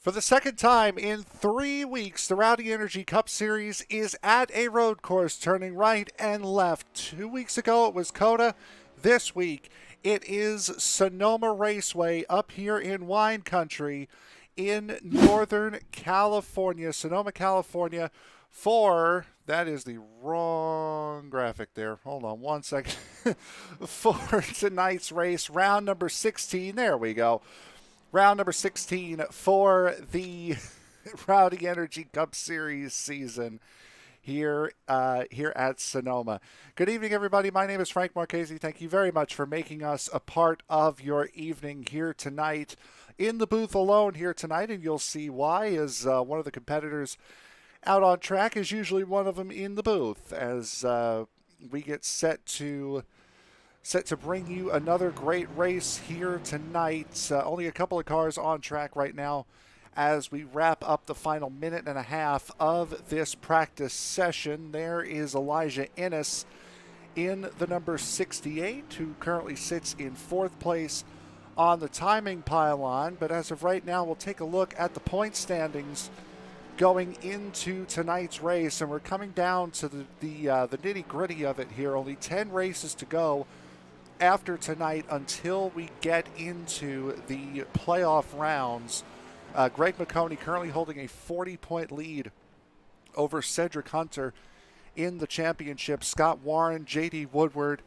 For the second time in 3 weeks, the Rowdy Energy Cup Series is at a road course, turning right and left. 2 weeks ago, it was Coda. This week, it is Sonoma Raceway up here in wine country in Northern California. Sonoma, California that is the wrong graphic there. Hold on one second. For tonight's race, round number 16. There we go. Round number 16 for the Rowdy Energy Cup Series season here at Sonoma. Good evening, everybody. My name is Frank Marchese. Thank you very much for making us a part of your evening here tonight. In the booth alone here tonight, and you'll see why, is one of the competitors out on track is usually one of them in the booth as we get set to bring you another great race here tonight. Only a couple of cars on track right now as we wrap up the final minute and a half of this practice session. There is Elijah Ennis in the number 68, who currently sits in fourth place on the timing pylon. But as of right now, we'll take a look at the point standings going into tonight's race, and we're coming down to the nitty-gritty of it here. Only 10 races to go after tonight until we get into the playoff rounds. Greg McConey currently holding a 40-point lead over Cedric Hunter in the championship. Scott Warren, J.D. Woodward,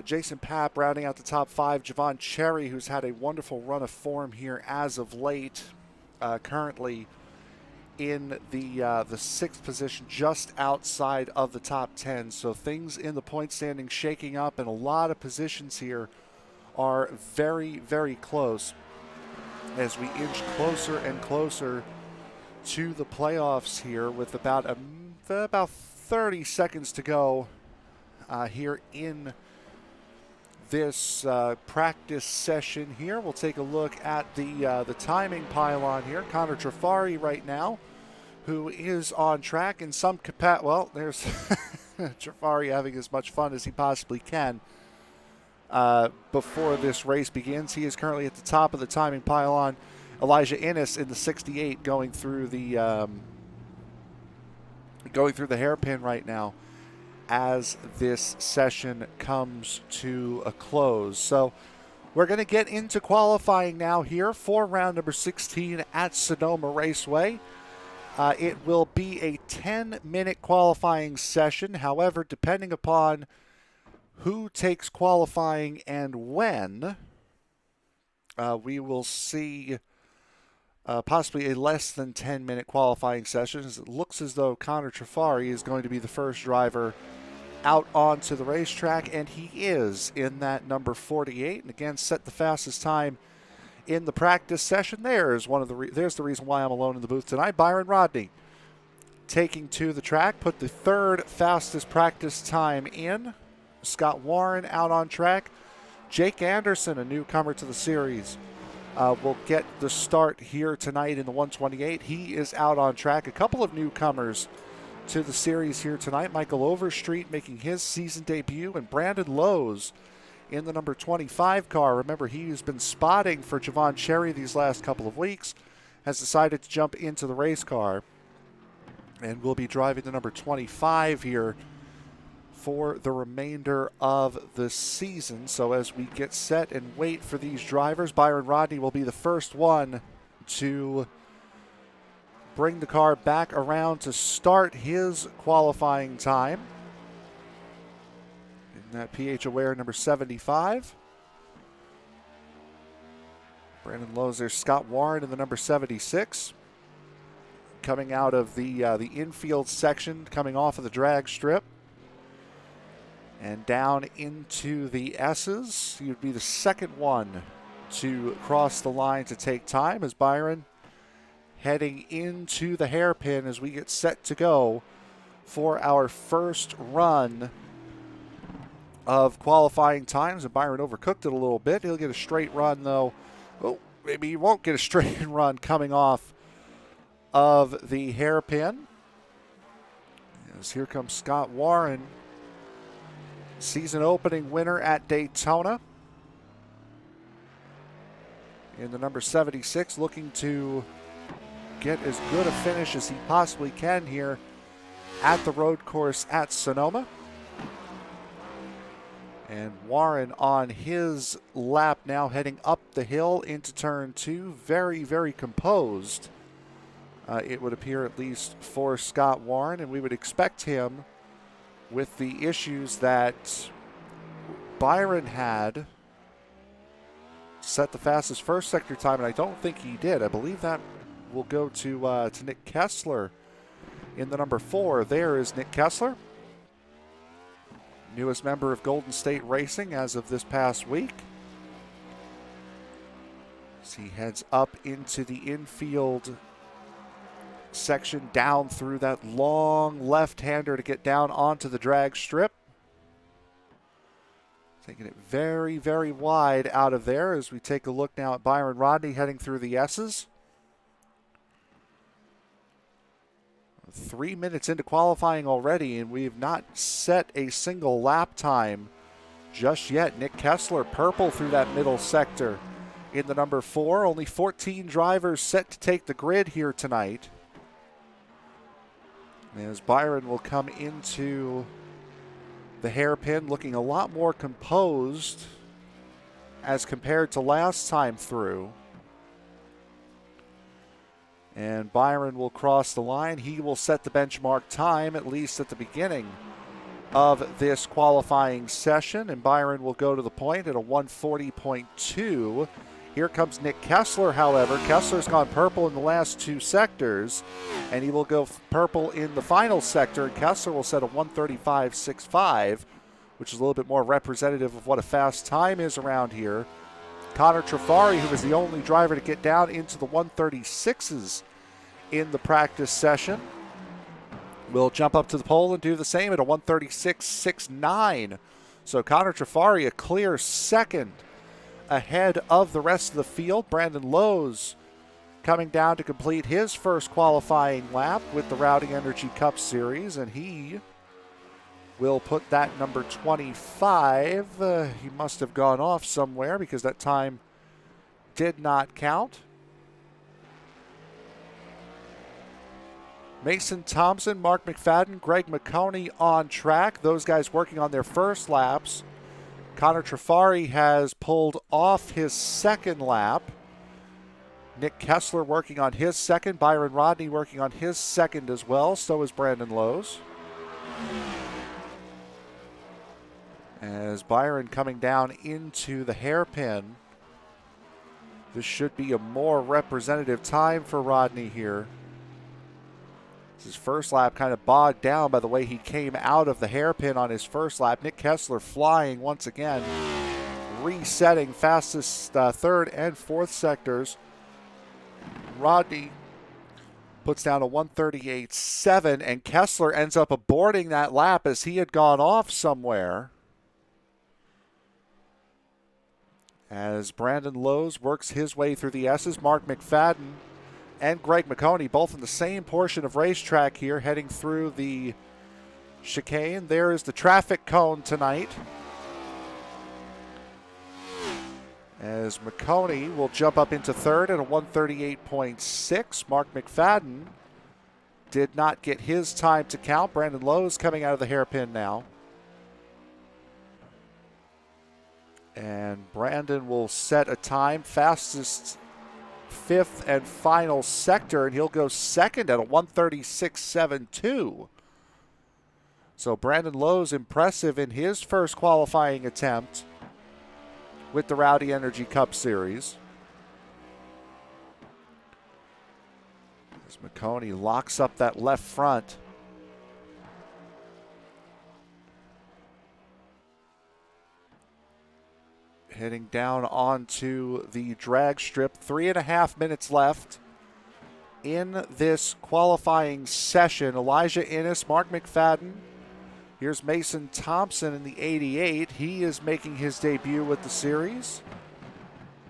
Jason Papp rounding out the top five. Javon Cherry, who's had a wonderful run of form here as of late, currently in the sixth position, just outside of the top 10. So things in the point standing shaking up, and a lot of positions here are very, very close as we inch closer and closer to the playoffs here, with about 30 seconds to go here in this practice session here. We'll take a look at the timing pylon here. Connor Trafari right now, who is on track in some capacity. Well, there's Trafari having as much fun as he possibly can before this race begins. He is currently at the top of the timing pylon. Elijah Ennis in the 68 going through the hairpin right now as this session comes to a close. So we're going to get into qualifying now here for round number 16 at Sonoma Raceway. It will be a 10-minute qualifying session. However, depending upon who takes qualifying and when, we will see possibly a less than 10-minute qualifying session. It looks as though Connor Trafari is going to be the first driver out onto the racetrack, and he is in that number 48, and again set the fastest time in the practice session. There's the reason why I'm alone in the booth tonight. Byron Rodney taking to the track, put the third fastest practice time in. Scott Warren out on track. Jake Anderson, a newcomer to the series, will get the start here tonight in the 128. He is out on track. A couple of newcomers to the series here tonight. Michael Overstreet making his season debut, and Brandon Lowe's in the number 25 car. Remember, he's been spotting for Javon Cherry these last couple of weeks, has decided to jump into the race car, and will be driving the number 25 here for the remainder of the season. So as we get set and wait for these drivers, Byron Rodney will be the first one to bring the car back around to start his qualifying time. In that PH Aware number 75. Brandon Lowe's there. Scott Warren in the number 76. Coming out of the infield section, coming off of the drag strip. And down into the S's. He would be the second one to cross the line to take time, as Byron heading into the hairpin as we get set to go for our first run of qualifying times. And Byron overcooked it a little bit. He'll get a straight run, though. Oh, maybe he won't get a straight run coming off of the hairpin. As here comes Scott Warren, season opening winner at Daytona. In the number 76, looking to get as good a finish as he possibly can here at the road course at Sonoma. And Warren on his lap now heading up the hill into turn 2. Very, very composed, it would appear, at least for Scott Warren. And we would expect him, with the issues that Byron had, set the fastest first sector time, and I don't think he did. I believe that will go to Nick Kessler in the number 4. There is Nick Kessler, newest member of Golden State Racing as of this past week. As he heads up into the infield section, down through that long left-hander to get down onto the drag strip. Taking it very, very wide out of there as we take a look now at Byron Rodney heading through the S's. 3 minutes into qualifying already, and we have not set a single lap time just yet. Nick Kessler, purple through that middle sector in the number 4. Only 14 drivers set to take the grid here tonight, as Byron will come into the hairpin looking a lot more composed as compared to last time through. And Byron will cross the line. He will set the benchmark time, at least at the beginning of this qualifying session. And Byron will go to the point at a 140.2. Here comes Nick Kessler, however. Kessler's gone purple in the last 2 sectors, and he will go purple in the final sector. And Kessler will set a 135.65, which is a little bit more representative of what a fast time is around here. Connor Trafari, who was the only driver to get down into the 136s in the practice session, will jump up to the pole and do the same at a 136.69. So Connor Trafari, a clear second ahead of the rest of the field. Brandon Lowe's coming down to complete his first qualifying lap with the Rowdy Energy Cup Series, and he will put that number 25. He must have gone off somewhere because that time did not count. Mason Thompson, Mark McFadden, Greg McConey on track. Those guys working on their first laps. Connor Trafari has pulled off his second lap. Nick Kessler working on his second. Byron Rodney working on his second as well. So is Brandon Lowe's. As Byron coming down into the hairpin, this should be a more representative time for Rodney here. His first lap kind of bogged down by the way he came out of the hairpin on his first lap. Nick Kessler flying once again, resetting fastest third and fourth sectors. Rodney puts down a 138.7, and Kessler ends up aborting that lap as he had gone off somewhere. As Brandon Lowe's works his way through the S's, Mark McFadden and Greg McConey both in the same portion of racetrack here, heading through the chicane. There is the traffic cone tonight, as McConey will jump up into third at a 138.6. Mark McFadden did not get his time to count. Brandon Lowe's coming out of the hairpin now. And Brandon will set a time, fastest fifth and final sector, and he'll go second at a 136.72. So Brandon Lowe's impressive in his first qualifying attempt with the Rowdy Energy Cup Series. As McConey locks up that left front. Heading down onto the drag strip. 3.5 minutes left in this qualifying session. Elijah Innes, Mark McFadden. Here's Mason Thompson in the 88. He is making his debut with the series,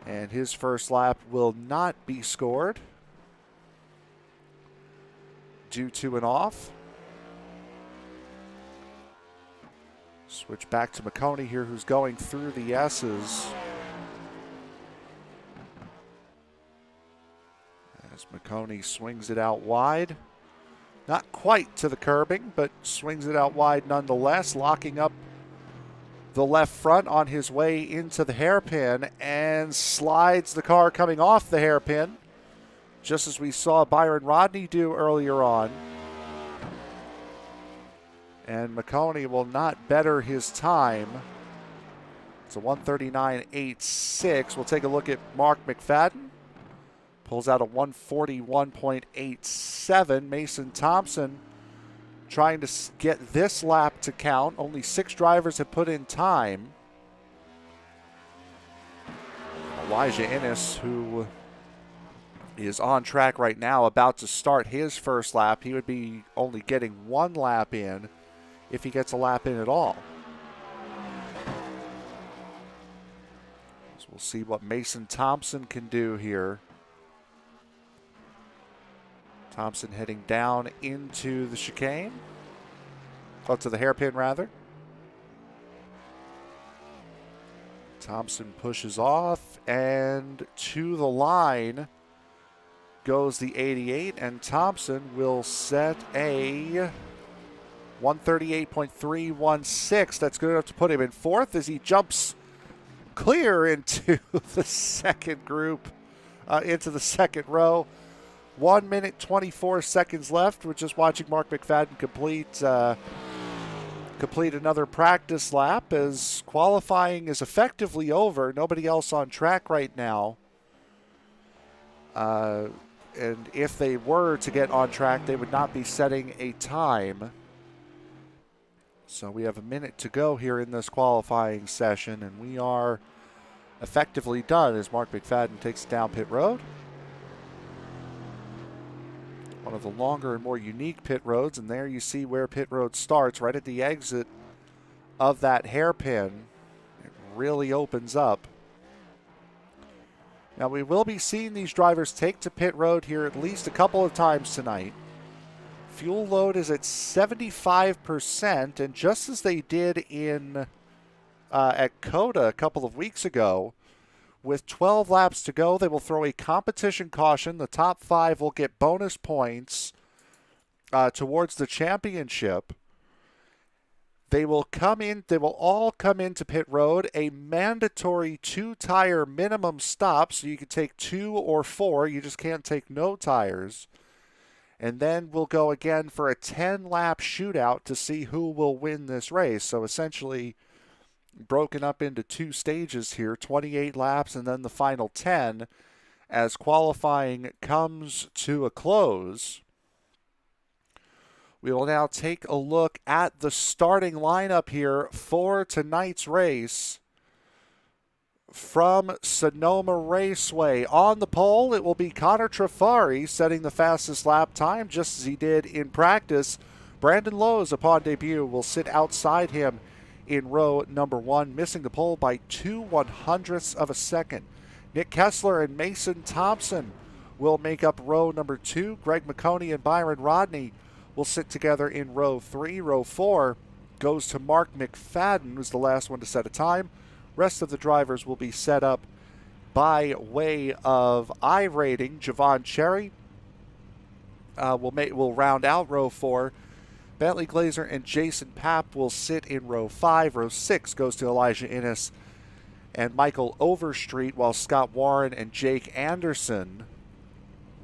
and his first lap will not be scored due to an off. Switch back to McConey here, who's going through the S's. As As McConey swings it out wide. Not quite to the curbing, but swings it out wide nonetheless, locking up the left front on his way into the hairpin and slides the car coming off the hairpin, just as we saw Byron Rodney do earlier on. And McConey will not better his time. It's a 139.86. We'll take a look at Mark McFadden. Pulls out a 141.87. Mason Thompson trying to get this lap to count. Only 6 drivers have put in time. Elijah Innes, who is on track right now, about to start his first lap. He would be only getting 1 lap in if he gets a lap in at all. So we'll see what Mason Thompson can do here. Thompson heading down into the chicane. Oh, to the hairpin, rather. Thompson pushes off, and to the line goes the 88, and Thompson will set a 138.316. That's good enough to put him in 4th as he jumps clear into the second group, into the second row. 1 minute, 24 seconds left. We're just watching Mark McFadden complete another practice lap as qualifying is effectively over. Nobody else on track right now. And if they were to get on track, they would not be setting a time. So we have a minute to go here in this qualifying session, and we are effectively done as Mark McFadden takes it down pit road. One of the longer and more unique pit roads, and there you see where pit road starts, right at the exit of that hairpin. It really opens up. Now we will be seeing these drivers take to pit road here at least a couple of times tonight. Fuel load is at 75%, and just as they did in at COTA a couple of weeks ago, with 12 laps to go, they will throw a competition caution. The top 5 will get bonus points towards the championship. They will all come into pit road, a mandatory 2-tire minimum stop, so you can take 2 or 4. You just can't take no tires. And then we'll go again for a 10-lap shootout to see who will win this race. So essentially broken up into 2 stages here, 28 laps and then the final 10 as qualifying comes to a close. We will now take a look at the starting lineup here for tonight's race. From Sonoma Raceway, on the pole, it will be Connor Trafari setting the fastest lap time, just as he did in practice. Brandon Lowe's, upon debut, will sit outside him in row number 1, missing the pole by 2/100ths of a second. Nick Kessler and Mason Thompson will make up row number 2. Greg McConey and Byron Rodney will sit together in row 3. Row 4 goes to Mark McFadden, who's the last one to set a time. Rest of the drivers will be set up by way of I rating. Javon Cherry will round out row 4. Bentley Glazer and Jason Papp will sit in row 5. Row 6 goes to Elijah Innes and Michael Overstreet, while Scott Warren and Jake Anderson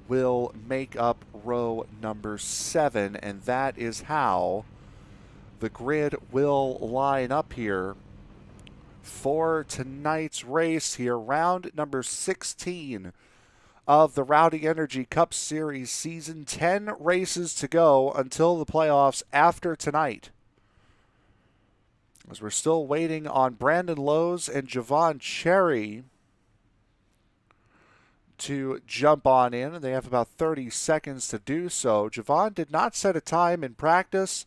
will make up row number 7. And that is how the grid will line up here for tonight's race here. Round number 16 of the Rowdy Energy Cup Series season. 10 races to go until the playoffs after tonight, as we're still waiting on Brandon Lowe's and Javon Cherry to jump on in, and they have about 30 seconds to do so. Javon did not set a time in practice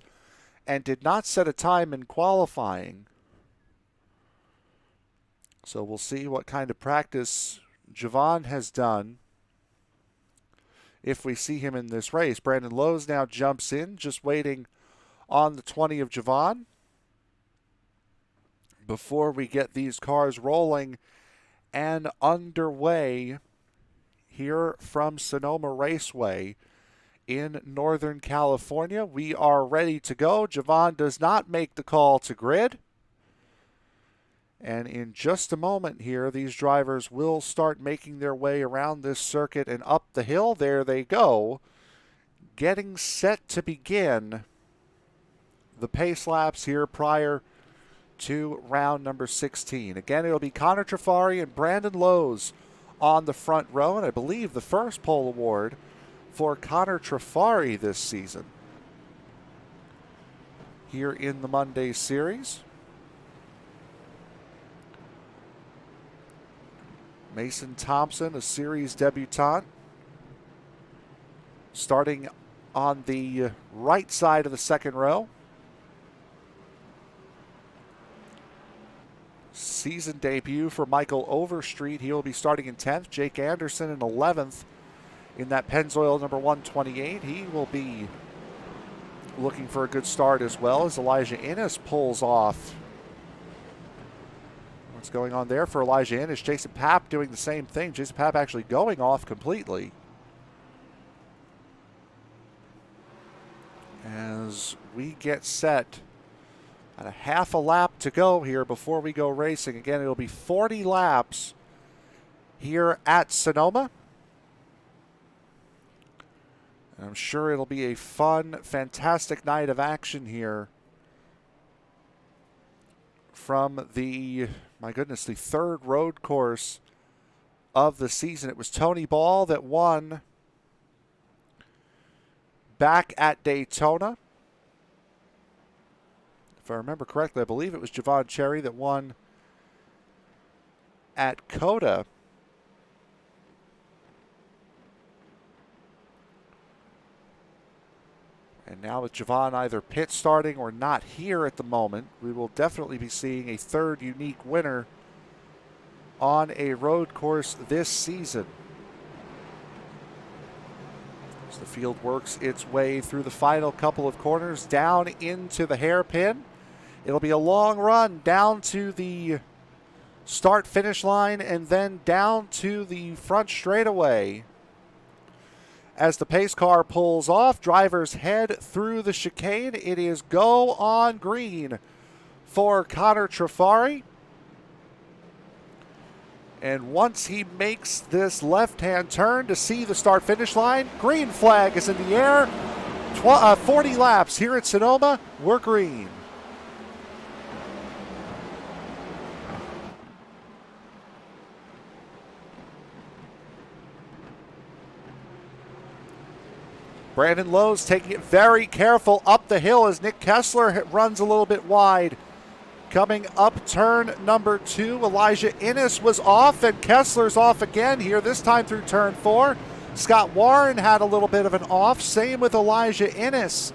and did not set a time in qualifying, so we'll see what kind of practice Javon has done if we see him in this race. Brandon Lowe's now jumps in, just waiting on the 20 of Javon before we get these cars rolling and underway here from Sonoma Raceway in Northern California. We are ready to go. Javon does not make the call to grid. And in just a moment here, these drivers will start making their way around this circuit and up the hill. There they go, getting set to begin the pace laps here prior to round number 16. Again, it'll be Connor Trafari and Brandon Lowe's on the front row, and I believe the first pole award for Connor Trafari this season here in the Monday Series. Mason Thompson, a series debutant, starting on the right side of the second row. Season debut for Michael Overstreet. He will be starting in 10th. Jake Anderson in 11th in that Pennzoil number 128. He will be looking for a good start as well as Elijah Innes pulls off. What's going on there for Elijah Innes? Jason Papp doing the same thing. Jason Papp actually going off completely. As we get set at a half a lap to go here before we go racing. Again, it'll be 40 laps here at Sonoma. And I'm sure it'll be a fun, fantastic night of action here from the, my goodness, the third road course of the season. It was Tony Ball that won back at Daytona. If I remember correctly, I believe it was Javon Cherry that won at COTA. And now with Javon either pit starting or not here at the moment, we will definitely be seeing a third unique winner on a road course this season. As the field works its way through the final couple of corners down into the hairpin. It'll be a long run down to the start-finish line and then down to the front straightaway. As the pace car pulls off, drivers head through the chicane. It is go on green for Connor Trafari. And once he makes this left-hand turn to see the start-finish line, green flag is in the air. 40 laps here at Sonoma, we're green. Brandon Lowe's taking it very careful up the hill as Nick Kessler runs a little bit wide. Coming up turn number 2, Elijah Innes was off and Kessler's off again here, this time through turn 4. Scott Warren had a little bit of an off, same with Elijah Innes,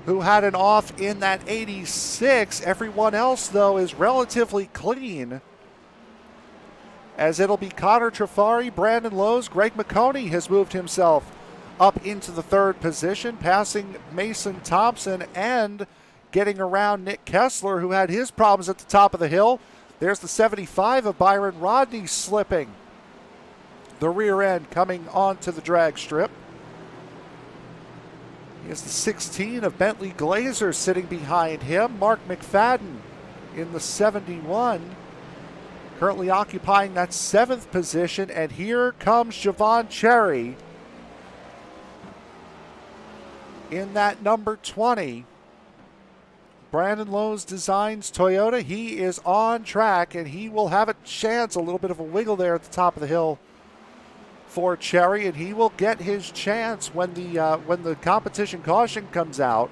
who had an off in that 86. Everyone else, though, is relatively clean, as it'll be Connor Trafari, Brandon Lowe's. Greg McConey has moved himself up into the third position, passing Mason Thompson and getting around Nick Kessler, who had his problems at the top of the hill. There's the 75 of Byron Rodney slipping the rear end coming onto the drag strip. He has the 16 of Bentley Glazer sitting behind him. Mark McFadden in the 71, currently occupying that 7th position. And here comes Javon Cherry in that number 20. Brandon Lowe's Designs Toyota. He is on track, and he will have a chance, a little bit of a wiggle there at the top of the hill for Cherry, and he will get his chance when the competition caution comes out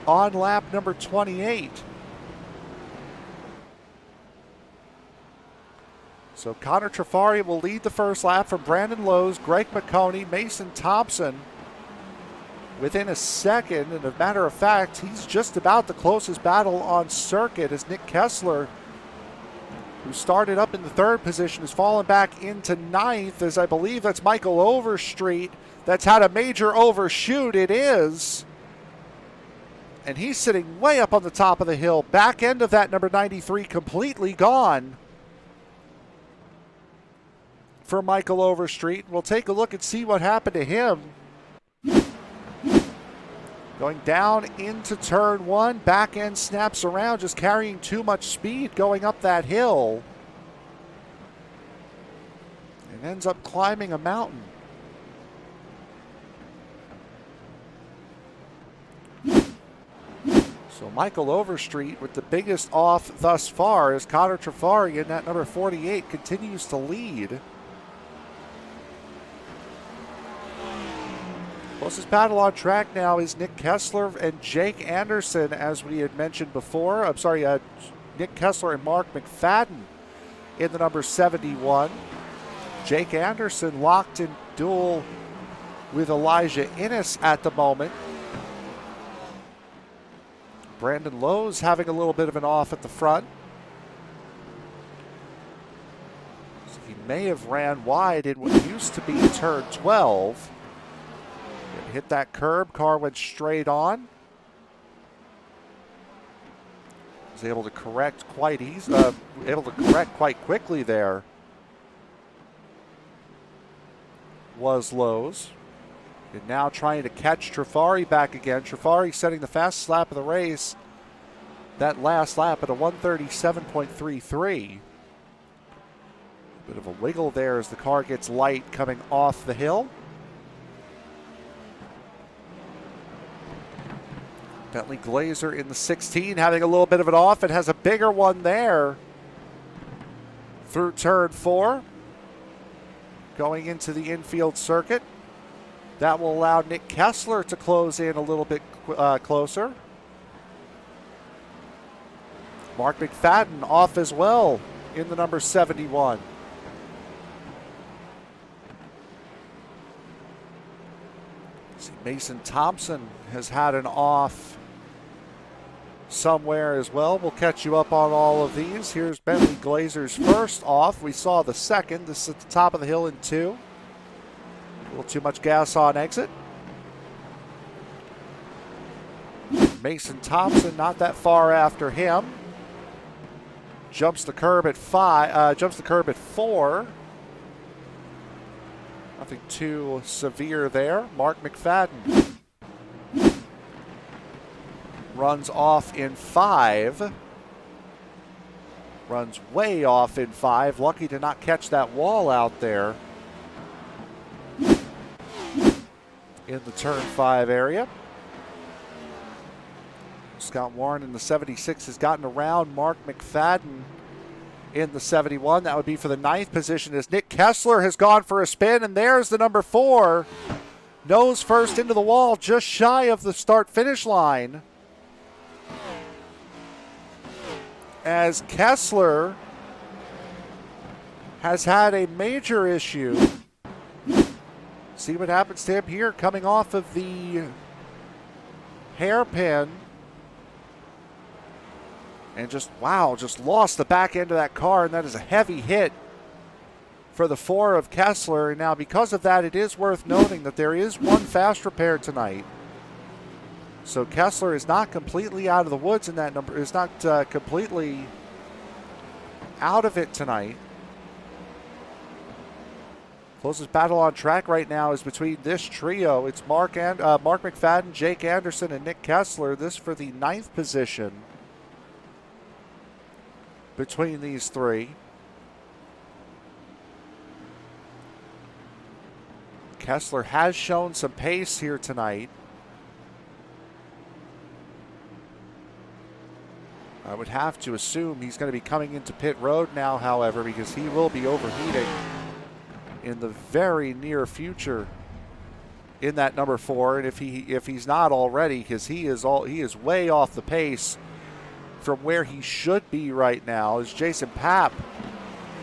on lap number 28. So Connor Trafari will lead the first lap from Brandon Lowe's, Greg McConey, Mason Thompson within a second. And as a matter of fact, he's just about the closest battle on circuit, as Nick Kessler, who started up in the 3rd position, has fallen back into 9th, as I believe that's Michael Overstreet that's had a major overshoot. It is. And he's sitting way up on the top of the hill. Back end of that number 93 completely gone. for Michael Overstreet. We'll take a look and see what happened to him. Going down into turn one, back end snaps around, just carrying too much speed going up that hill. And ends up climbing a mountain. So Michael Overstreet with the biggest off thus far as Connor Trafari in that number 48 continues to lead. Closest battle on track now is Nick Kessler and Jake Anderson, as we had mentioned before. I'm sorry, Nick Kessler and Mark McFadden in the number 71. Jake Anderson locked in duel with Elijah Innes at the moment. Brandon Lowe's having a little bit of an off at the front. So he may have ran wide in what used to be turn 12. Hit that curb, car went straight on. Was able to correct quite quite quickly there. Was Lowe's. And now trying to catch Trafari back again. Trafari setting the fastest lap of the race. That last lap at a 137.33. Bit of a wiggle there as the car gets light coming off the hill. Bentley Glazer in the 16 having a little bit of an off. It has a bigger one there through turn 4. Going into the infield circuit. That will allow Nick Kessler to close in a little bit closer. Mark McFadden off as well in the number 71. See, Mason Thompson has had an off somewhere as well. We'll catch you up on all of these. Here's Bentley Glazer's first off. We saw the second. This is at the top of the hill in 2. A little too much gas on exit. Mason Thompson not that far after him. Jumps the curb at 4. Nothing too severe there. Mark McFadden runs off in 5. Runs way off in 5. Lucky to not catch that wall out there in the turn 5 area. Scott Warren in the 76 has gotten around Mark McFadden in the 71. That would be for the 9th position as Nick Kessler has gone for a spin, and there's the number 4. Nose first into the wall, just shy of the start-finish line. As Kessler has had a major issue. See what happens to him here coming off of the hairpin. And just lost the back end of that car, and that is a heavy hit for the 4 of Kessler. And now because of that, it is worth noting that there is one fast repair tonight. So Kessler is not completely out of the woods in that number, is not completely out of it tonight. Closest battle on track right now is between this trio. It's Mark McFadden, Jake Anderson, and Nick Kessler. This for the 9th position between these 3. Kessler has shown some pace here tonight. I would have to assume he's going to be coming into pit road now, however, because he will be overheating in the very near future in that number 4. And if he's not already, because he is way off the pace from where he should be right now, is Jason Papp.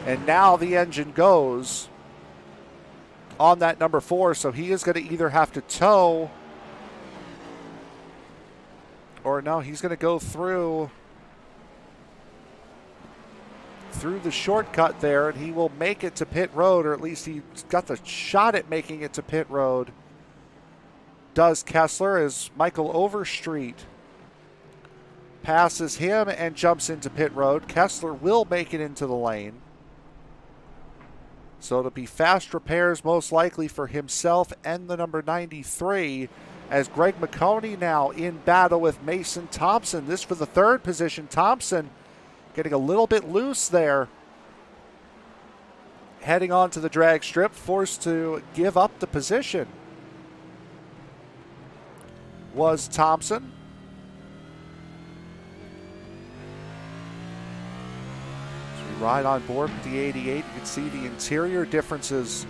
And now the engine goes on that number 4, so he is going to either have to tow, or no, he's going to go through the shortcut there, and he will make it to pit road, or at least he's got the shot at making it to pit road. Does Kessler, as Michael Overstreet passes him and jumps into pit road. Kessler will make it into the lane. So it'll be fast repairs most likely for himself and the number 93, as Greg McConey now in battle with Mason Thompson. This for the third position. Thompson getting a little bit loose there. Heading on to the drag strip, forced to give up the position was Thompson. As we ride on board with the 88, you can see the interior differences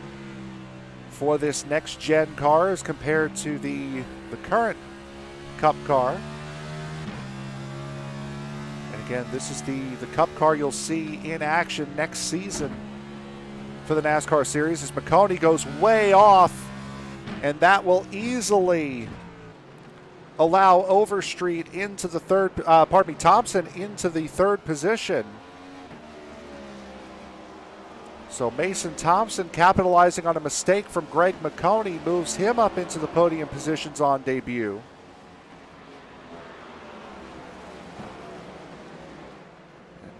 for this next gen car as compared to the current Cup car. And again, this is the Cup car you'll see in action next season for the NASCAR series, as McConey goes way off, and that will easily allow Overstreet into the Thompson into the third position. So Mason Thompson, capitalizing on a mistake from Greg McConey, moves him up into the podium positions on debut.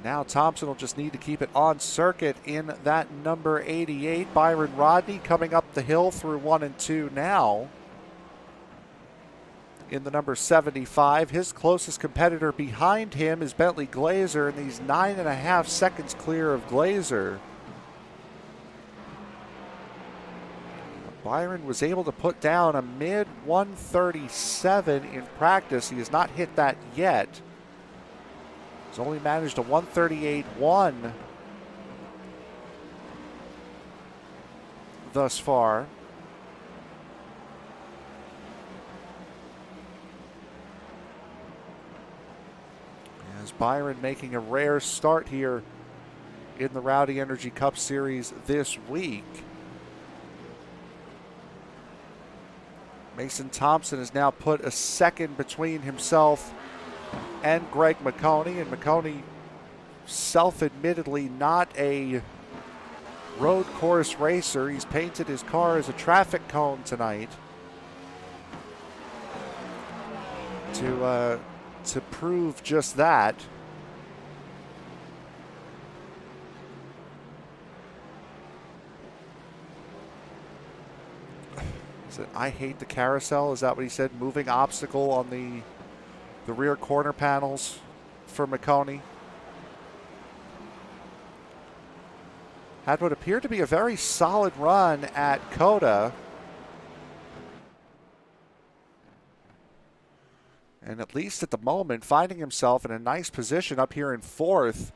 Now Thompson will just need to keep it on circuit in that number 88. Byron Rodney coming up the hill through 1 and 2 now in the number 75. His closest competitor behind him is Bentley Glazer, and he's 9.5 seconds clear of Glazer. Byron was able to put down a mid 137 in practice. He has not hit that yet. He's only managed a 138.1 thus far. As Byron making a rare start here in the Rowdy Energy Cup Series this week. Mason Thompson has now put a second between himself and Greg McConey, and McConey, self-admittedly not a road course racer. He's painted his car as a traffic cone tonight to prove just that. Is it, I hate the carousel? Is that what he said? Moving obstacle on the rear corner panels for McConey. Had what appeared to be a very solid run at COTA. And at least at the moment, finding himself in a nice position up here in fourth,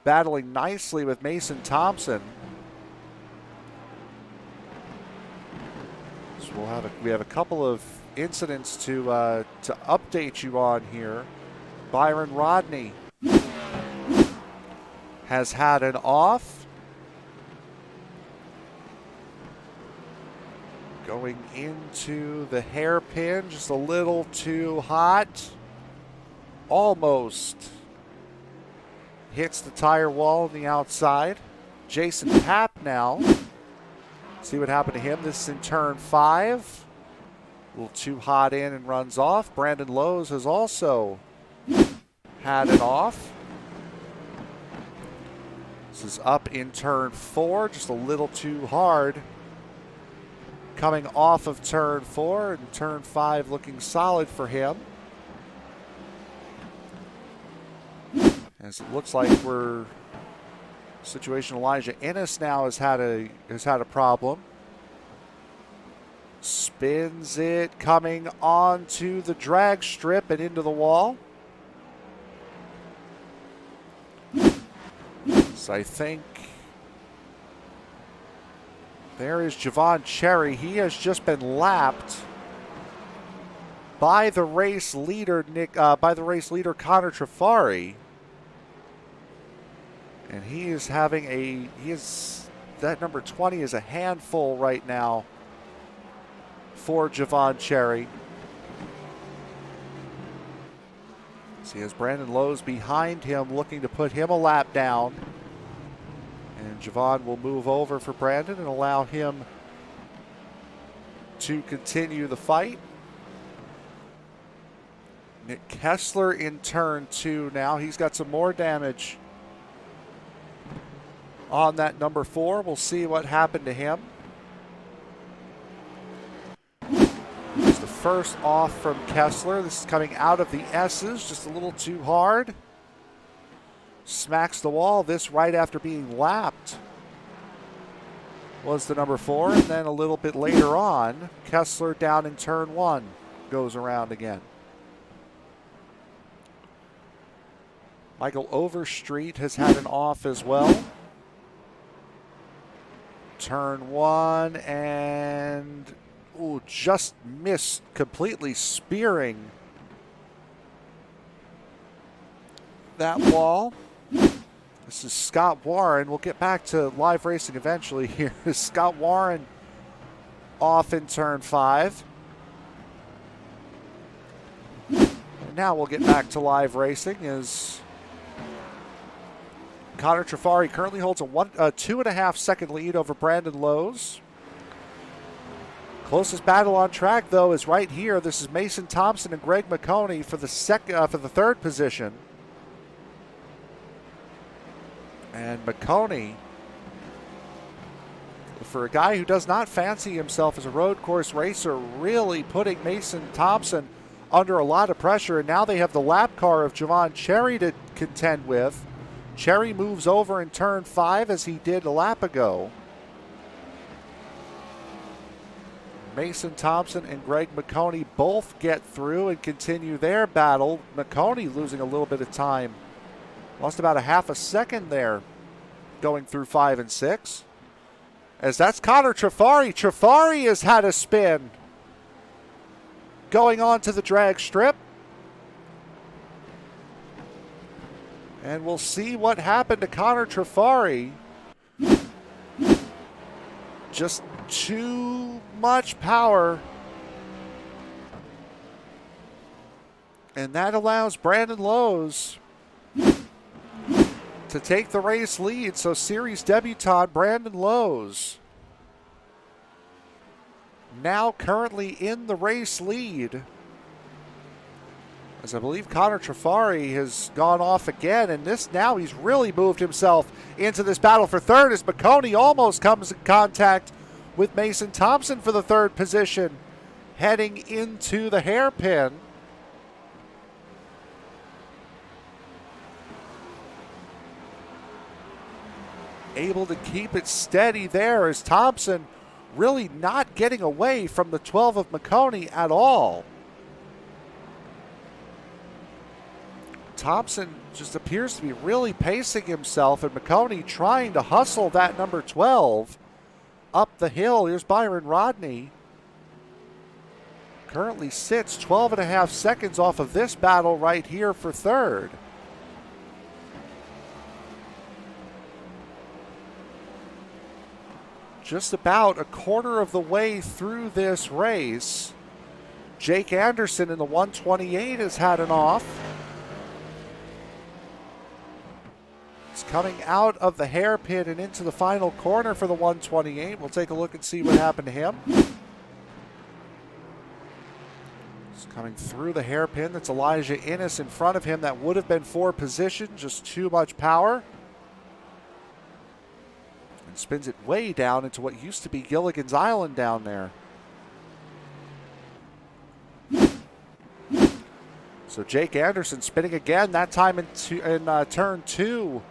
battling nicely with Mason Thompson. So we have a couple of incidents to update you on here. Byron Rodney has had an off. Going into the hairpin, just a little too hot. Almost hits the tire wall on the outside. Jason Papp now. See what happened to him. This is in turn 5. A little too hot in and runs off. Brandon Lowe's has also had it off. This is up in turn 4, just a little too hard. Coming off of turn 4, and turn 5 looking solid for him. As it looks like we're situation. Elijah Ennis now has had a problem. Spins it, coming onto the drag strip and into the wall. So I think there is Javon Cherry. He has just been lapped by the race leader Connor Trafari. And he is having that number 20 is a handful right now for Javon Cherry. So he has Brandon Lowe's behind him looking to put him a lap down. And Javon will move over for Brandon and allow him to continue the fight. Nick Kessler in turn 2 now. He's got some more damage on that number 4. We'll see what happened to him. It's the first off from Kessler. This is coming out of the S's, just a little too hard. Smacks the wall. This right after being lapped was the number 4. And then a little bit later on, Kessler down in turn 1 goes around again. Michael Overstreet has had an off as well. Turn 1 and just missed completely, spearing that wall. This is Scott Warren. We'll get back to live racing eventually here. Scott Warren off in turn 5. And now we'll get back to live racing as Connor Trafari currently holds a 2.5 second lead over Brandon Lowe's. Closest battle on track, though, is right here. This is Mason Thompson and Greg McConey for the third position. And McConey, for a guy who does not fancy himself as a road course racer, really putting Mason Thompson under a lot of pressure. And now they have the lap car of Javon Cherry to contend with. Cherry moves over in turn 5 as he did a lap ago. Mason Thompson and Greg McConey both get through and continue their battle. McConey losing a little bit of time. Lost about a half a second there going through 5 and 6. As that's Connor Trafari. Trafari has had a spin going on to the drag strip. And we'll see what happened to Connor Trafari. Just too much power. And that allows Brandon Lowe's to take the race lead. So series debutant Brandon Lowe's now currently in the race lead. As I believe Connor Trafari has gone off again, and this now he's really moved himself into this battle for third as McConey almost comes in contact with Mason Thompson for the third position, heading into the hairpin. Able to keep it steady there as Thompson really not getting away from the 12 of McConey at all. Thompson just appears to be really pacing himself, and McConey trying to hustle that number 12 up the hill. Here's Byron Rodney. Currently sits 12.5 seconds off of this battle right here for third. Just about a quarter of the way through this race, Jake Anderson in the 128 has had an off. It's coming out of the hairpin and into the final corner for the 128. We'll take a look and see what happened to him. It's coming through the hairpin. That's Elijah Innes in front of him. That would have been 4 position, just too much power. And spins it way down into what used to be Gilligan's Island down there. So Jake Anderson spinning again, that time in turn 2.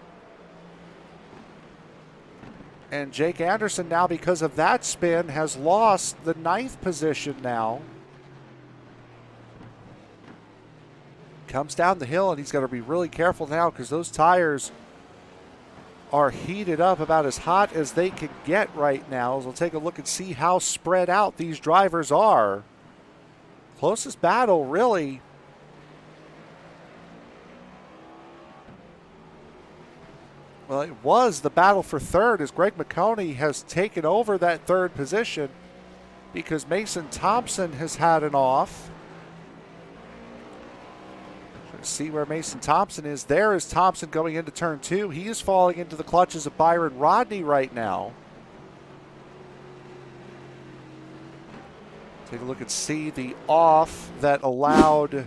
And Jake Anderson now, because of that spin, has lost the 9th position now. Comes down the hill, and he's got to be really careful now because those tires are heated up about as hot as they can get right now. So we'll take a look and see how spread out these drivers are. Closest battle, really. Well, it was the battle for third as Greg McConey has taken over that third position because Mason Thompson has had an off. Let's see where Mason Thompson is. There is Thompson going into turn 2. He is falling into the clutches of Byron Rodney right now. Take a look and see the off that allowed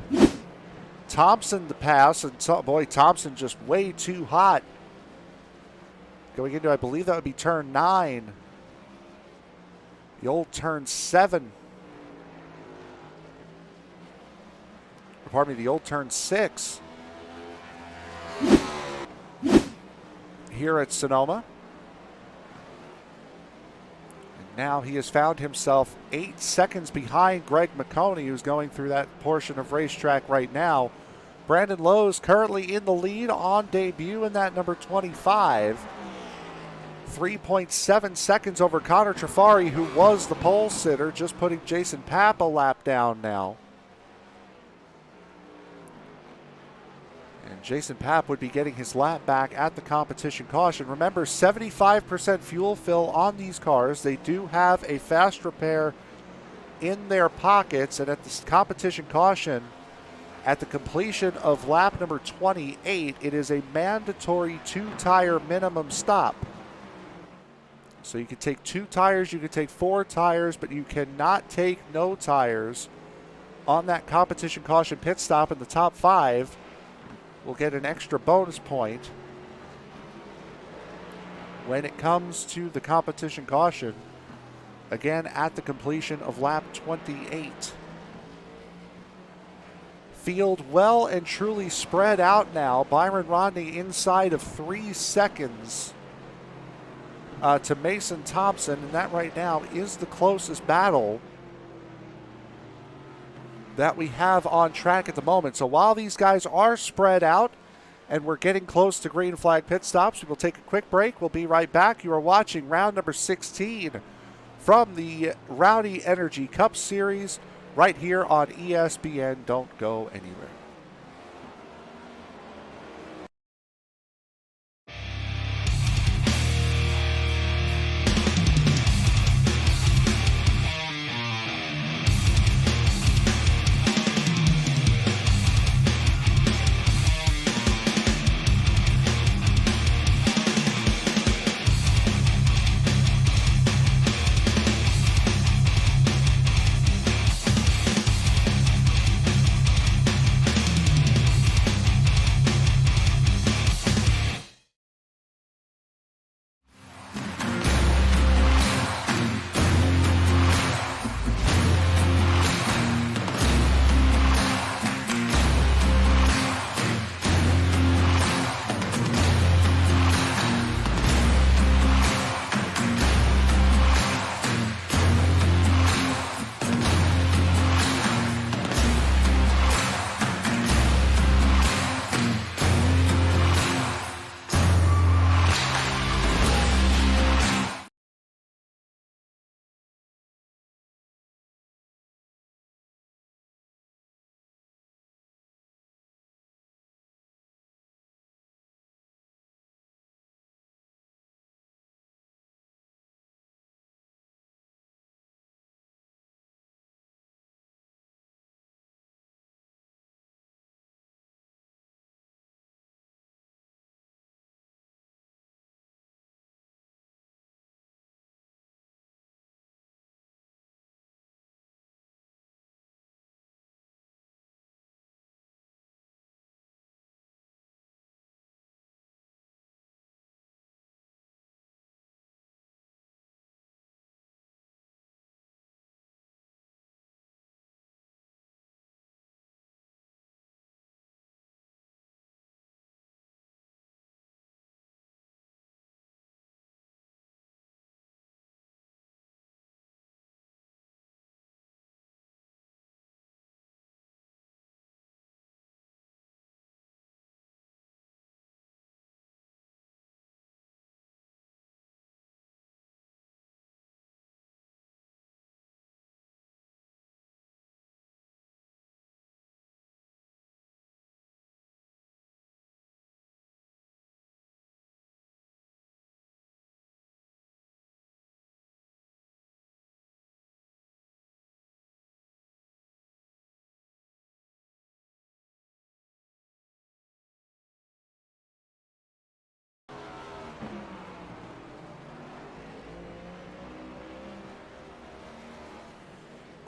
Thompson to pass. And boy, Thompson just way too hot. Going into, I believe that would be turn 9. The old turn 7. Pardon me, the old turn 6. Here at Sonoma. And now he has found himself 8 seconds behind Greg McConey, who's going through that portion of racetrack right now. Brandon Lowe's currently in the lead on debut in that number 25. 3.7 seconds over Connor Trafari, who was the pole sitter, just putting Jason Papp a lap down now. And Jason Papp would be getting his lap back at the competition caution. Remember, 75% fuel fill on these cars. They do have a fast repair in their pockets, and at the competition caution, at the completion of lap number 28, it is a mandatory 2-tire minimum stop. So you can take 2 tires, you can take 4 tires, but you cannot take no tires on that competition caution pit stop. In the top 5 will get an extra bonus point when it comes to the competition caution, again at the completion of lap 28. Field well and truly spread out now. Byron Rodney inside of 3 seconds to Mason Thompson, and that right now is the closest battle that we have on track at the moment. So while these guys are spread out and we're getting close to green flag pit stops, we will take a quick break. We'll be right back. You are watching round number 16 from the Rowdy Energy Cup Series right here on ESPN. Don't go anywhere.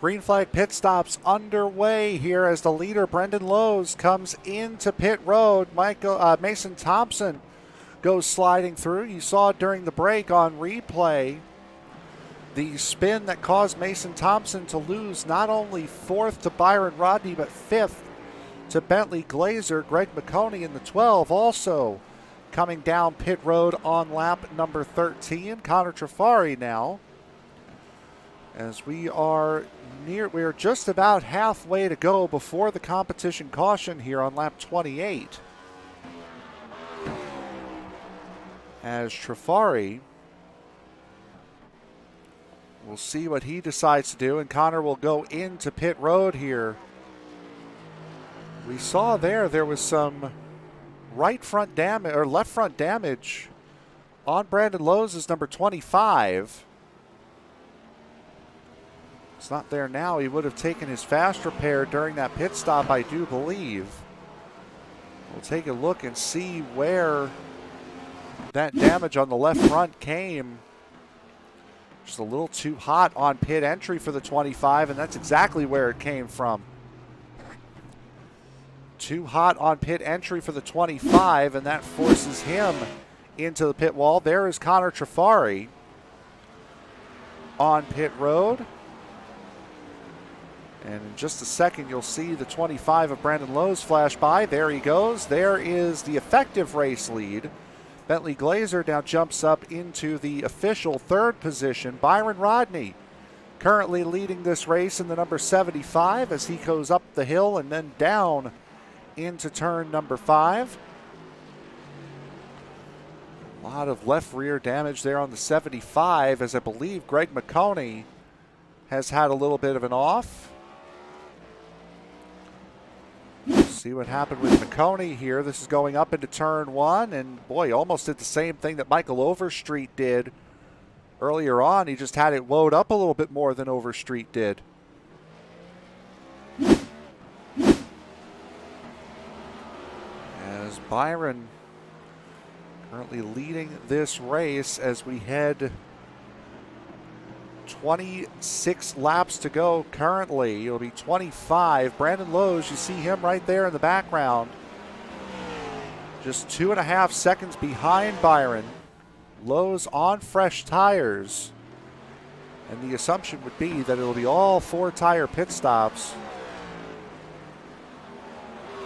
Green flag pit stops underway here as the leader, Brendan Lowe's, comes into pit road. Mason Thompson goes sliding through. You saw during the break on replay the spin that caused Mason Thompson to lose not only fourth to Byron Rodney, but fifth to Bentley Glazer. Greg McConey in the 12 also coming down pit road on lap number 13. Connor Trafari now, as we are just about halfway to go before the competition caution here on lap 28. As Trafari, we'll see what he decides to do, and Connor will go into pit road here. We saw there was some right front damage or left front damage on Brandon Lowe's number 25. It's not there now. He would have taken his fast repair during that pit stop, I do believe. We'll take a look and see where that damage on the left front came. Just a little too hot on pit entry for the 25, and that's exactly where it came from. Too hot on pit entry for the 25, and that forces him into the pit wall. There is Connor Trafari on pit road. And in just a second, you'll see the 25 of Brandon Lowe's flash by. There he goes. There is the effective race lead. Bentley Glazer now jumps up into the official third position. Byron Rodney currently leading this race in the number 75 as he goes up the hill and then down into turn number 5. A lot of left rear damage there on the 75, as I believe Greg McConey has had a little bit of an off. See what happened with McConey here. This is going up into turn 1, and boy, almost did the same thing that Michael Overstreet did earlier on. He just had it load up a little bit more than Overstreet did. As Byron currently leading this race as we head 26 laps to go currently. It'll be 25. Brandon Lowe's, you see him right there in the background. Just 2.5 seconds behind Byron. Lowe's on fresh tires. And the assumption would be that it'll be all 4 tire pit stops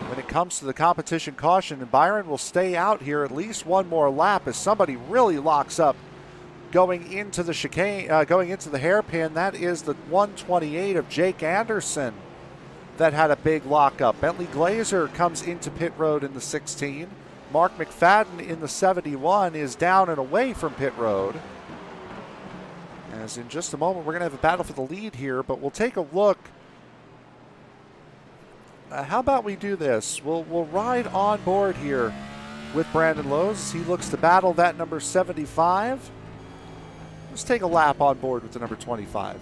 when it comes to the competition caution. And Byron will stay out here at least one more lap as somebody really locks up going into the chicane, going into the hairpin. That is the 128 of Jake Anderson that had a big lockup. Bentley Glazer comes into pit road in the 16. Mark McFadden in the 71 is down and away from pit road. As in just a moment, we're going to have a battle for the lead here, but we'll take a look. How about we do this? We'll ride on board here with Brandon Lowe's as he looks to battle that number 75. Let's take a lap on board with the number 25.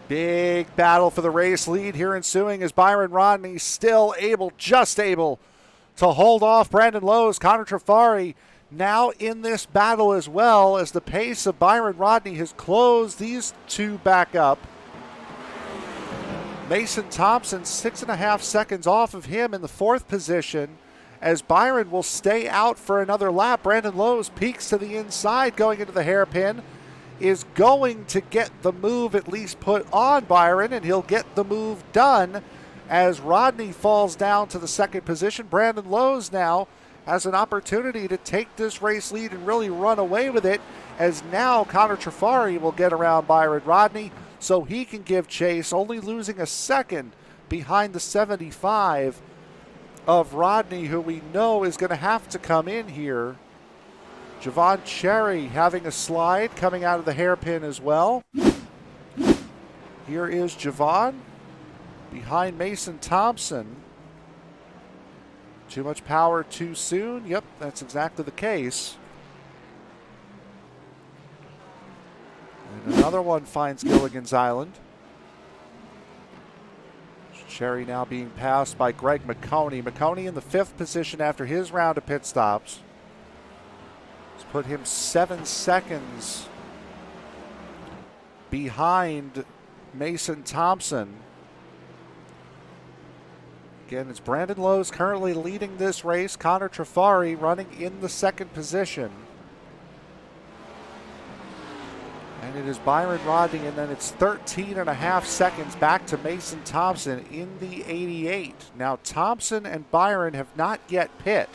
Big battle for the race lead here ensuing as Byron Rodney still just able to hold off Brandon Lowe's. Connor Trafari now in this battle as well, as the pace of Byron Rodney has closed these two back up. Mason Thompson 6.5 seconds off of him in the 4th position as Byron will stay out for another lap. Brandon Lowe's peaks to the inside going into the hairpin, is going to get the move at least put on Byron, and he'll get the move done as Rodney falls down to the 2nd position. Brandon Lowe's now has an opportunity to take this race lead and really run away with it, as now Connor Trafari will get around Byron Rodney so he can give chase, only losing a second behind the 75 of Rodney, who we know is going to have to come in here Javon Cherry having a slide coming out of the hairpin as well. Here is Javon behind Mason Thompson. Too much power too soon? Yep, that's exactly the case. And another one finds Gilligan's Island. Cherry now being passed by Greg McConey. McConey in the 5th position after his round of pit stops. It's put him 7 seconds behind Mason Thompson. Again, it's Brandon Lowe's currently leading this race. Connor Trafari running in the 2nd position. And it is Byron Rodney, and then it's 13.5 seconds back to Mason Thompson in the 88. Now, Thompson and Byron have not yet pit,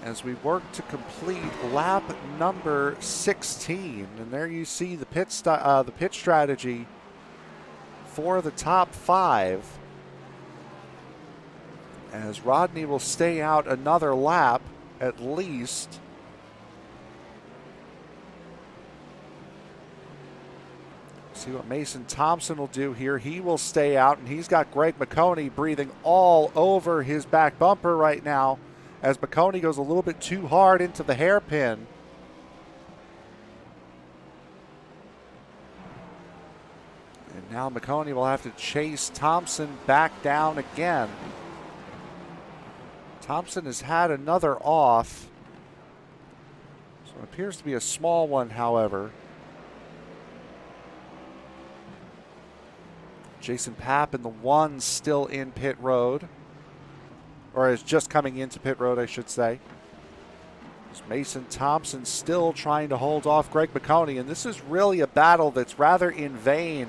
as we work to complete lap number 16. And there you see the pit strategy for the top 5, as Rodney will stay out another lap at least. See what Mason Thompson will do here. He will stay out, and he's got Greg McConey breathing all over his back bumper right now, as McConey goes a little bit too hard into the hairpin. And now McConey will have to chase Thompson back down again. Thompson has had another off. So it appears to be a small one, however. Jason Papp in the 1 still in pit road. Or is just coming into pit road, I should say. There's Mason Thompson still trying to hold off Greg McConey. And this is really a battle that's rather in vain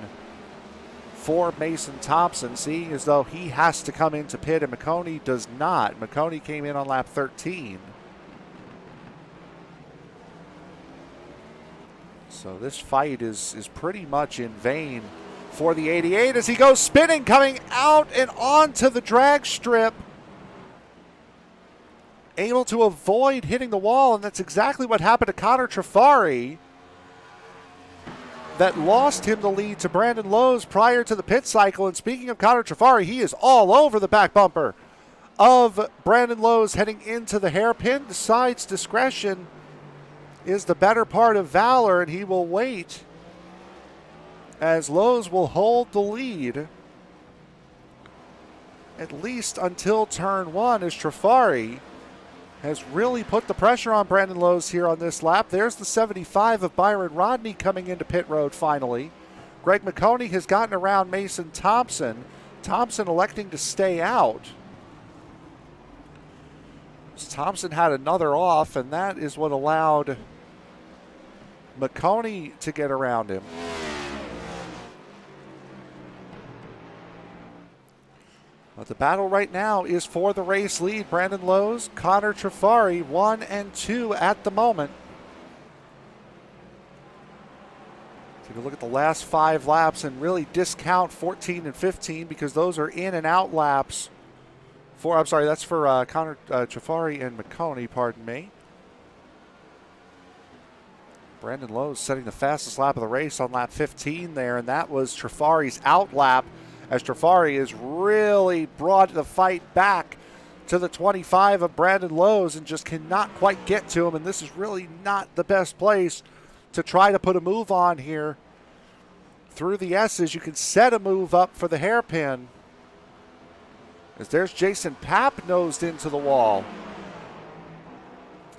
for Mason Thompson, seeing as though he has to come into pit and McConey does not. McConey came in on lap 13. So this fight is pretty much in vain for the 88 as he goes spinning, coming out and onto the drag strip. Able to avoid hitting the wall, and that's exactly what happened to Connor Trafari. That lost him the lead to Brandon Lowe's prior to the pit cycle. And speaking of Connor Trafari, he is all over the back bumper of Brandon Lowe's heading into the hairpin. Decides discretion is the better part of valor, and he will wait as Lowe's will hold the lead at least until turn 1, as Trafari has really put the pressure on Brandon Lowe's here on this lap. There's the 75 of Byron Rodney coming into pit road finally. Greg McConey has gotten around Mason Thompson. Thompson electing to stay out. Thompson had another off, and that is what allowed McConey to get around him. But the battle right now is for the race lead. Brandon Lowe's, Connor Trafari, 1 and 2 at the moment. Take a look at the last 5 laps and really discount 14 and 15 because those are in and out laps. That's for Connor Trafari and McConey, pardon me. Brandon Lowe's setting the fastest lap of the race on lap 15 there, and that was Trafari's out lap, as Trafari has really brought the fight back to the 25 of Brandon Lowe's and just cannot quite get to him. And this is really not the best place to try to put a move on here. Through the S's, you can set a move up for the hairpin. As there's Jason Papp nosed into the wall.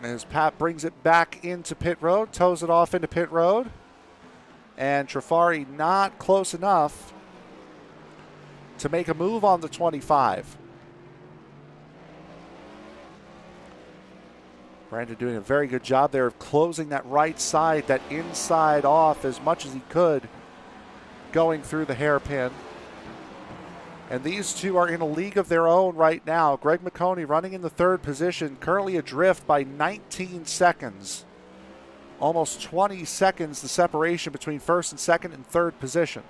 As Papp brings it back into pit road, tows it off into pit road. And Trafari not close enough to make a move on the 25. Brandon doing a very good job there of closing that right side, that inside off as much as he could, going through the hairpin. And these two are in a league of their own right now. Greg McConey running in the 3rd position, currently adrift by 19 seconds. Almost 20 seconds the separation between 1st and 2nd and 3rd position.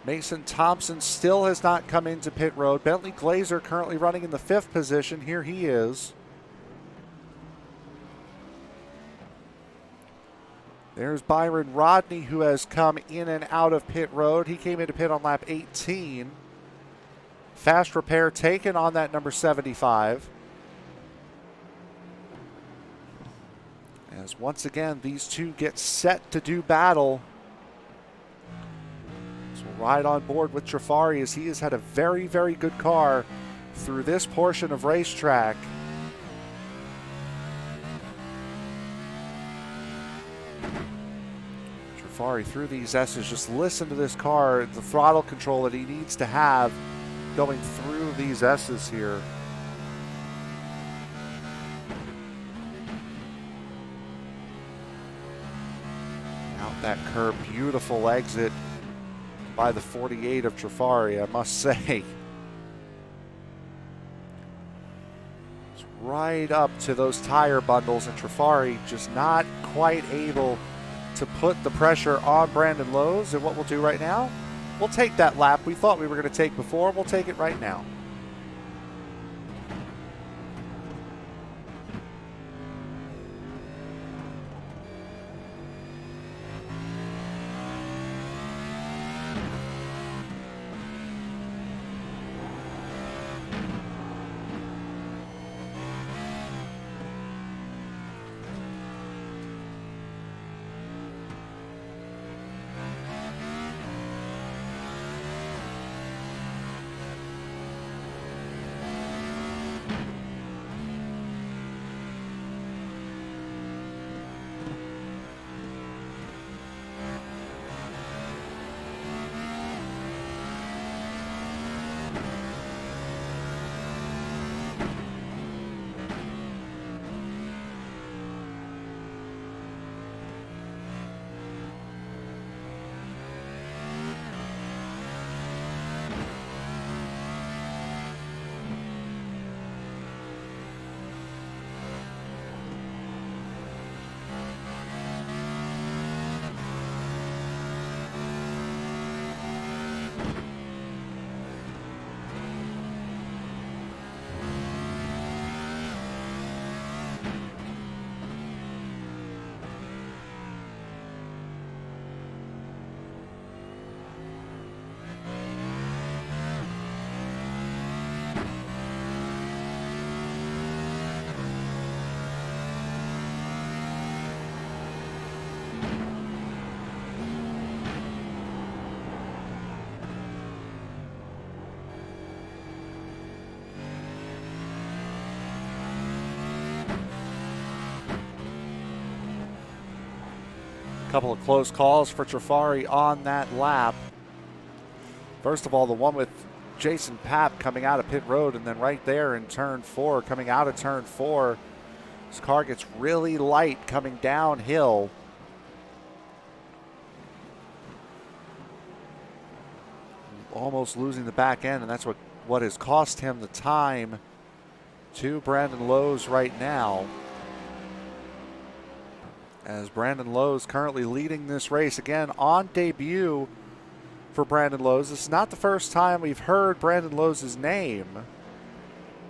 Mason Thompson still has not come into pit road. Bentley Glazer currently running in the 5th position. Here he is. There's Byron Rodney, who has come in and out of pit road. He came into pit on lap 18. Fast repair taken on that number 75. As once again, these two get set to do battle. So we'll ride on board with Trifari as he has had a very, very good car through this portion of racetrack. Trifari through these S's, just listen to this car, the throttle control that he needs to have going through these S's here. Out that curb, beautiful exit by the 48 of Trifari, I must say. It's right up to those tire bundles, and Trifari just not quite able to put the pressure on Brandon Lowes. And what we'll do right now, we'll take that lap we thought we were going to take before. We'll take it right now. Couple of close calls for Trifari on that lap. First of all, the one with Jason Papp coming out of pit road, and then right there in turn 4, coming out of turn 4, this car gets really light coming downhill. Almost losing the back end, and that's what has cost him the time to Brandon Lowes right now. As Brandon Lowes currently leading this race again on debut for Brandon Lowes. This is not the first time we've heard Brandon Lowes' name.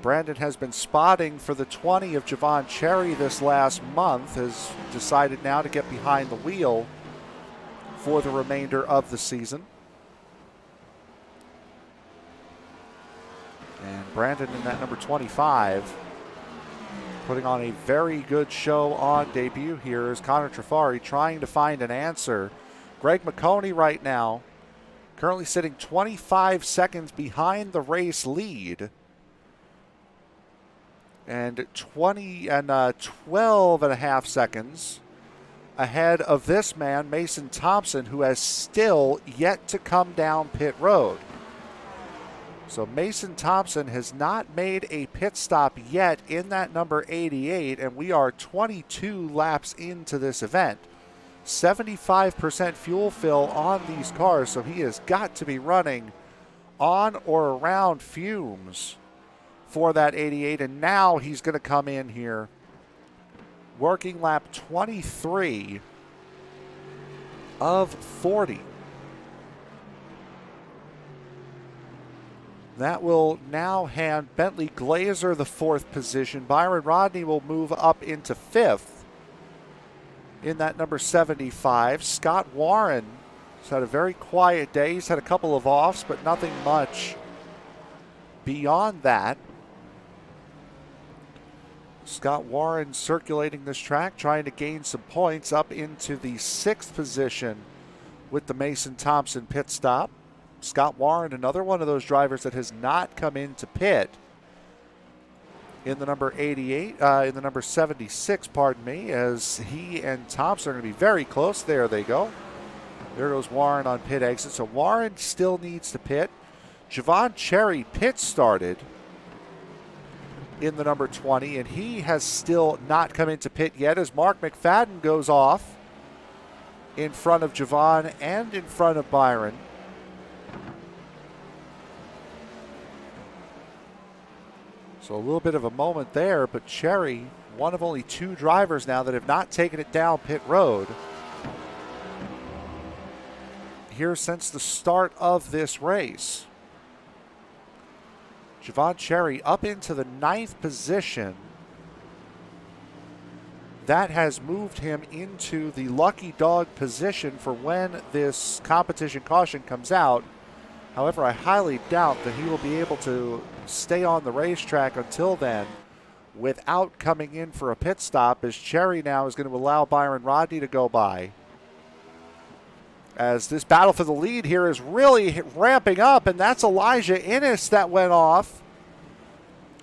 Brandon has been spotting for the 20 of Javon Cherry this last month, has decided now to get behind the wheel for the remainder of the season. And Brandon in that number 25. Putting on a very good show on debut here is Connor Trifari trying to find an answer. Greg McConey right now currently sitting 25 seconds behind the race lead. And 12 and a half seconds ahead of this man, Mason Thompson, who has still yet to come down pit road. So Mason Thompson has not made a pit stop yet in that number 88, and we are 22 laps into this event. 75% fuel fill on these cars, so he has got to be running on or around fumes for that 88, and now he's going to come in here working lap 23 of 40. That will now hand Bentley Glazer the 4th position. Byron Rodney will move up into 5th in that number 75. Scott Warren has had a very quiet day. He's had a couple of offs, but nothing much beyond that. Scott Warren circulating this track, trying to gain some points up into the 6th position with the Mason Thompson pit stop. Scott Warren, another one of those drivers that has not come into pit in the number 76, pardon me, as he and Thompson are going to be very close. There they go. There goes Warren on pit exit. So Warren still needs to pit. Javon Cherry pit started in the number 20, and he has still not come into pit yet as Mark McFadden goes off in front of Javon and in front of Byron. So a little bit of a moment there, but Cherry, one of only 2 drivers now that have not taken it down pit road here since the start of this race. Javon Cherry up into the 9th position. That has moved him into the lucky dog position for when this competition caution comes out. However, I highly doubt that he will be able to stay on the racetrack until then without coming in for a pit stop, as Cherry now is going to allow Byron Rodney to go by. As this battle for the lead here is really ramping up, and that's Elijah Innes that went off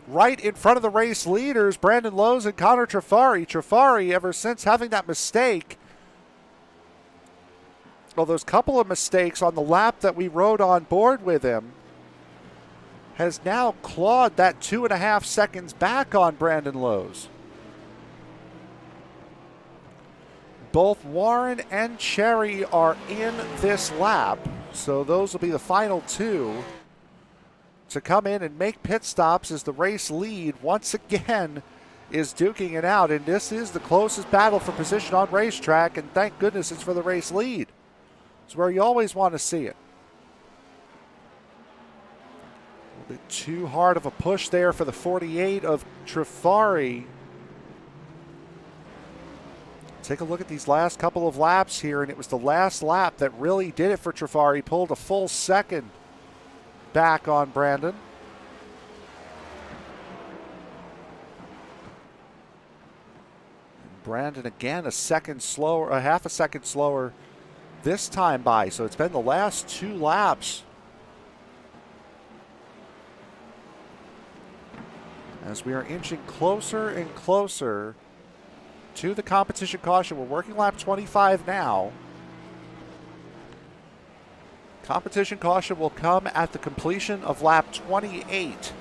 right in front of the race leaders, Brandon Lowes and Connor Trafari. Trafari, ever since having that mistake, well, those couple of mistakes on the lap that we rode on board with him, has now clawed that 2.5 seconds back on Brandon Lowes. Both Warren and Cherry are in this lap, so those will be the final 2 to come in and make pit stops as the race lead once again is duking it out. And this is the closest battle for position on racetrack, and thank goodness it's for the race lead. It's where you always want to see it. A little bit too hard of a push there for the 48 of Trafari. Take a look at these last couple of laps here, and it was the last lap that really did it for Trafari. Pulled a full second back on Brandon. Brandon again a half a second slower this time by. So it's been the last 2 laps as we are inching closer and closer to the competition caution. We're working lap 25 now. Competition caution will come at the completion of lap 28.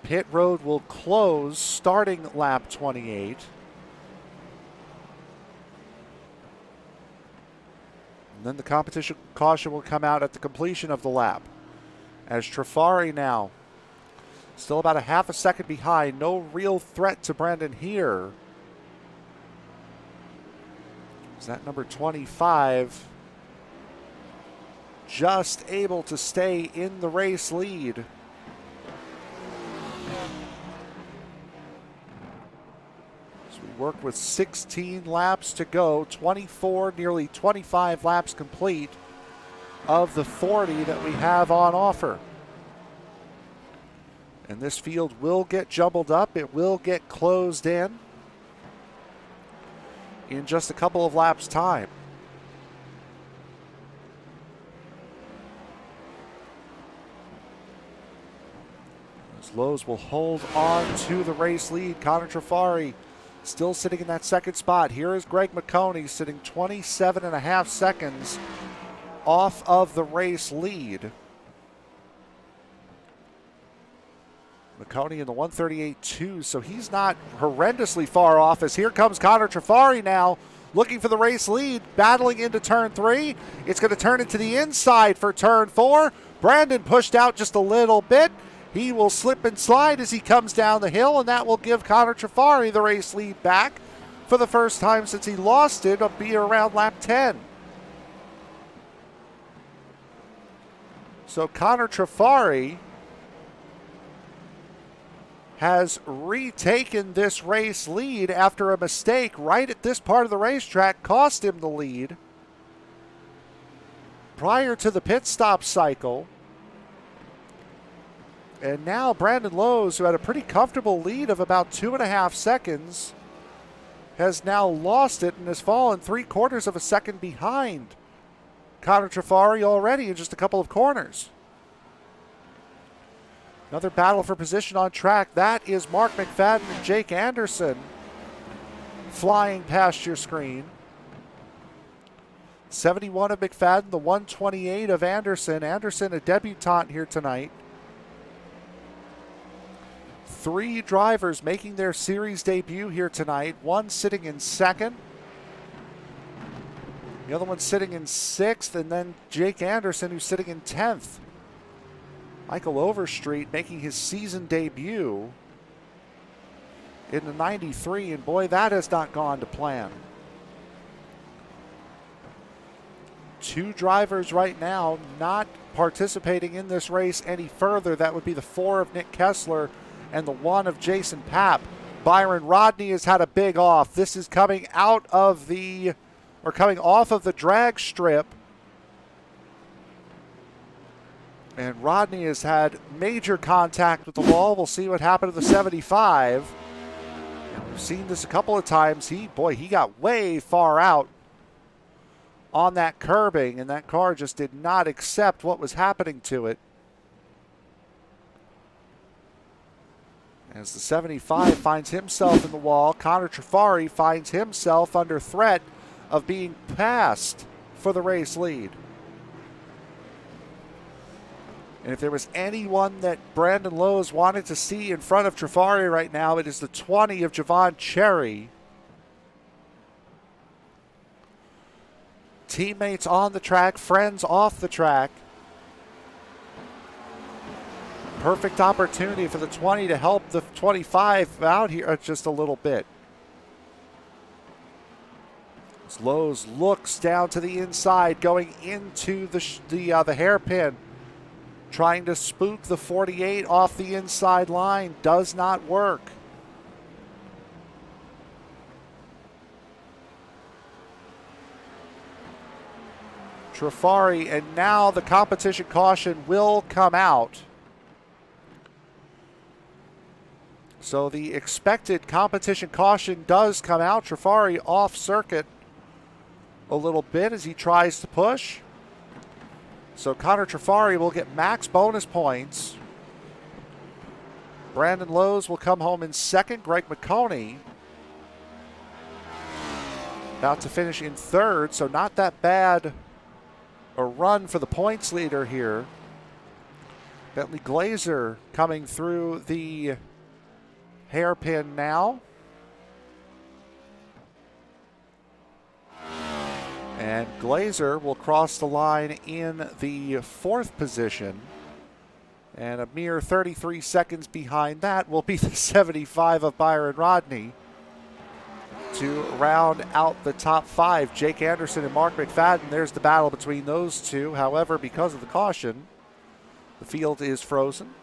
Pit road will close starting lap 28. And then the competition caution will come out at the completion of the lap. As Trafari now still about a half a second behind. No real threat to Brandon here. Is that number 25 just able to stay in the race lead? So we work with 16 laps to go, 24, nearly 25 laps complete of the 40 that we have on offer. And this field will get jumbled up. It will get closed in just a couple of laps' time. As Lowes will hold on to the race lead. Connor Trafari still sitting in that second spot. Here is Greg McConey sitting 27.5 seconds off of the race lead. McConey in the 138.2, so he's not horrendously far off, as here comes Connor Trafari now, looking for the race lead, battling into turn 3. It's going to turn into the inside for turn 4. Brandon pushed out just a little bit. He will slip and slide as he comes down the hill, and that will give Connor Trafari the race lead back for the first time since he lost it. It'll be around lap 10. So Connor Trafari has retaken this race lead after a mistake right at this part of the racetrack cost him the lead prior to the pit stop cycle. And now Brandon Lowe's, who had a pretty comfortable lead of about 2.5 seconds, has now lost it and has fallen 3/4 of a second behind Connor Trafari already in just a couple of corners. Another battle for position on track. That is Mark McFadden and Jake Anderson flying past your screen. 71 of McFadden, the 128 of Anderson. Anderson, a debutant here tonight. 3 drivers making their series debut here tonight. One sitting in second. The other one sitting in 6th. And then Jake Anderson, who's sitting in 10th. Michael Overstreet making his season debut in the 93. And boy, that has not gone to plan. 2 drivers right now not participating in this race any further. That would be the 4 of Nick Kessler and the 1 of Jason Papp. Byron Rodney has had a big off. This is coming out of the, or coming off of the drag strip. And Rodney has had major contact with the wall. We'll see what happened to the 75. And we've seen this a couple of times. He got way far out on that curbing, and that car just did not accept what was happening to it. As the 75 finds himself in the wall, Connor Trafari finds himself under threat of being passed for the race lead. And if there was anyone that Brandon Lowe's wanted to see in front of Trafari right now, it is the 20 of Javon Cherry. Teammates on the track, friends off the track. Perfect opportunity for the 20 to help the 25 out here just a little bit. As Lowe's looks down to the inside, going into the hairpin, trying to spook the 48 off the inside line. Does not work. Trafari, and now the competition caution will come out. So the expected competition caution does come out. Trafari off circuit a little bit as he tries to push. So Connor Trafari will get max bonus points. Brandon Lowe's will come home in second. Greg McConey about to finish in third, so not that bad a run for the points leader here. Bentley Glazer coming through the hairpin now. And Glazer will cross the line in the 4th position. And a mere 33 seconds behind that will be the 75 of Byron Rodney to round out the top 5. Jake Anderson and Mark McFadden, there's the battle between those two. However, because of the caution, the field is frozen.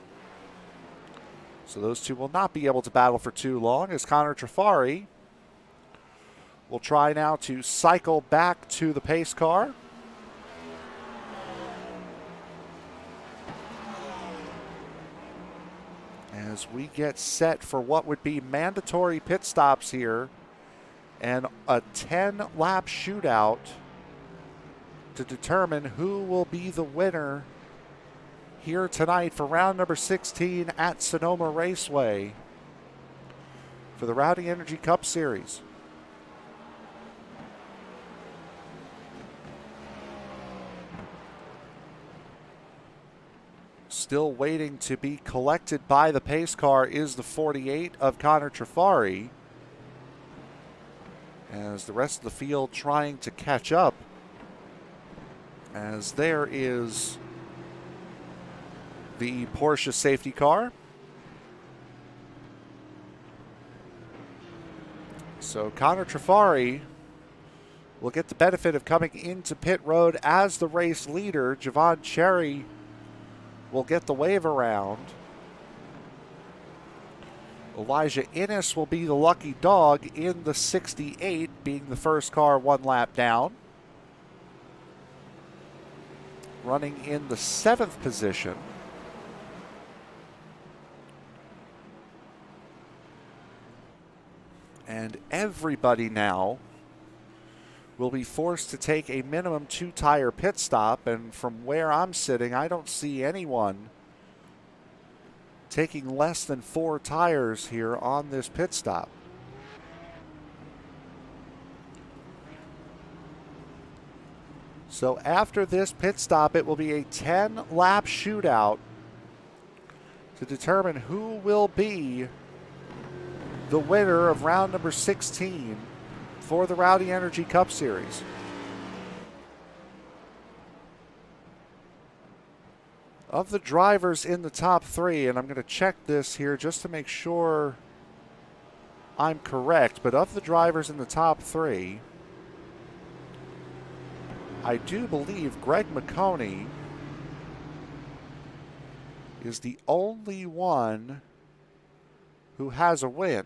So those two will not be able to battle for too long, as Connor Trafari will try now to cycle back to the pace car. As we get set for what would be mandatory pit stops here and a 10-lap shootout to determine who will be the winner here tonight for round number 16 at Sonoma Raceway for the Rowdy Energy Cup Series. Still waiting to be collected by the pace car is the 48 of Connor Trafari, as the rest of the field trying to catch up, as there is the Porsche safety car. So Connor Trafari will get the benefit of coming into pit road as the race leader. Javon Cherry will get the wave around. Elijah Innes will be the lucky dog in the 68, being the first car one lap down. Running in the 7th position. And everybody now will be forced to take a minimum 2-tire pit stop. And from where I'm sitting, I don't see anyone taking less than 4 tires here on this pit stop. So after this pit stop, it will be a 10-lap shootout to determine who will be the winner of round number 16 for the Rowdy Energy Cup Series. Of the drivers in the top 3, and I'm going to check this here just to make sure I'm correct, but of the drivers in the top 3, I do believe Greg McConey is the only one who has a win.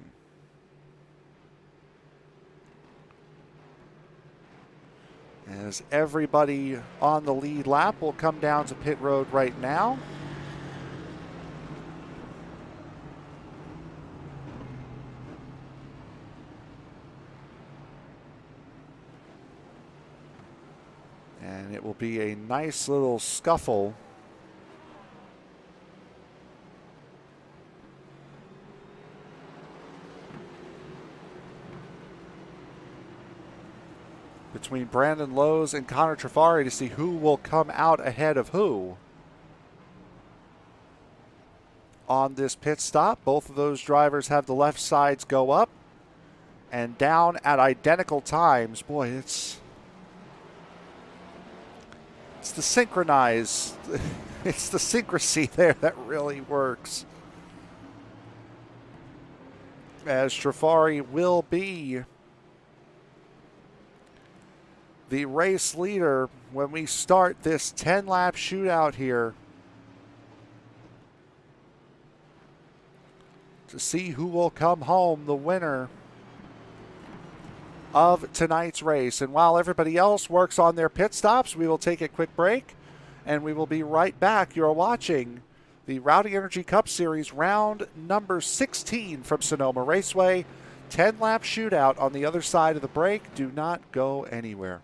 As everybody on the lead lap will come down to pit road right now. And it will be a nice little scuffle between Brandon Lowe's and Connor Trafari to see who will come out ahead of who on this pit stop. Both of those drivers have the left sides go up and down at identical times. Boy, it's the synchronized, it's the syncrasy there that really works. As Trafari will be the race leader when we start this 10-lap shootout here to see who will come home the winner of tonight's race. And while everybody else works on their pit stops, we will take a quick break and we will be right back. You're watching the Rowdy Energy Cup Series round number 16 from Sonoma Raceway. 10-lap shootout on the other side of the break. Do not go anywhere.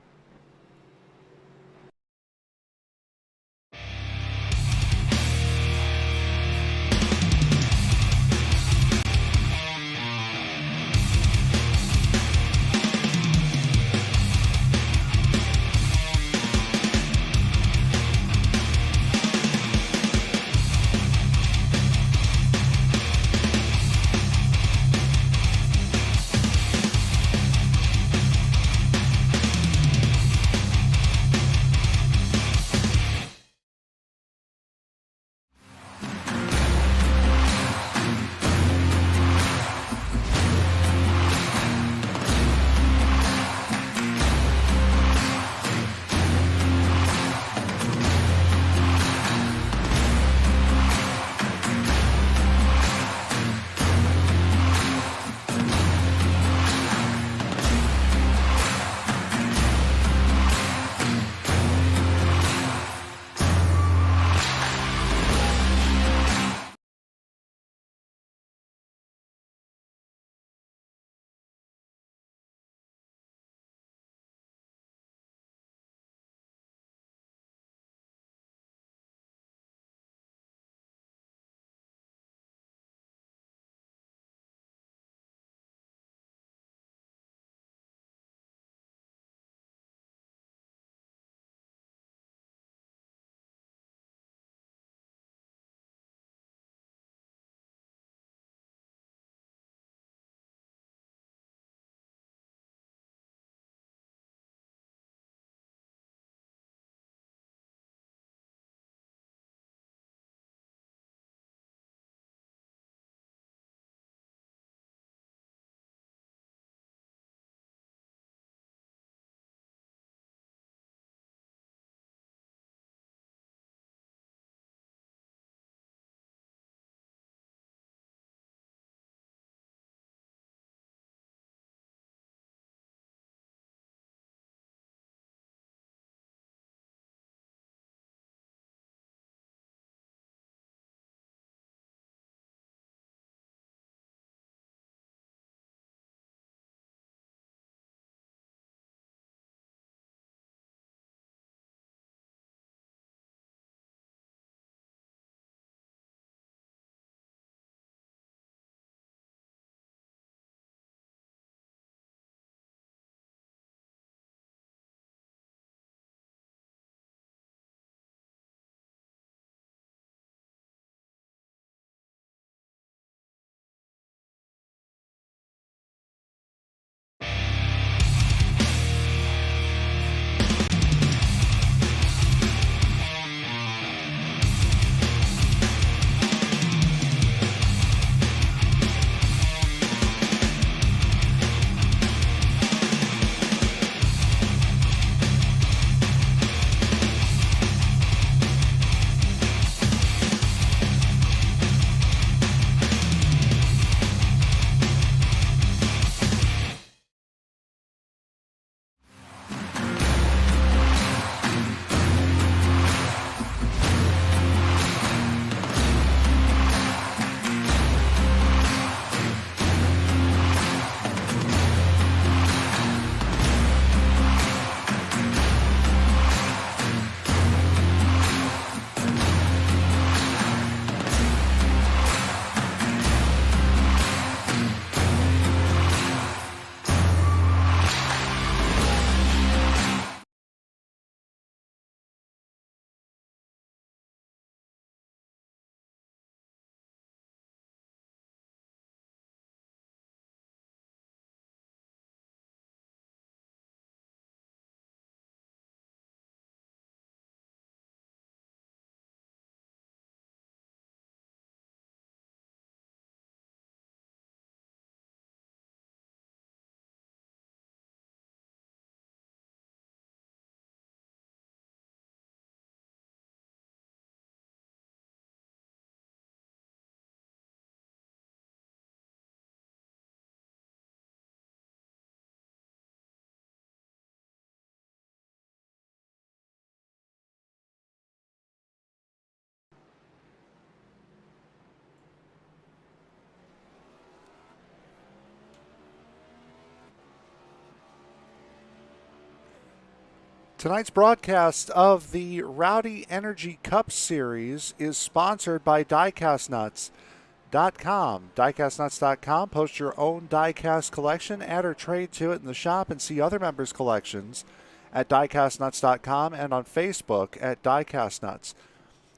Tonight's broadcast of the Rowdy Energy Cup Series is sponsored by diecastnuts.com. Diecastnuts.com. Post your own diecast collection, add or trade to it in the shop, and see other members' collections at diecastnuts.com and on Facebook at diecastnuts.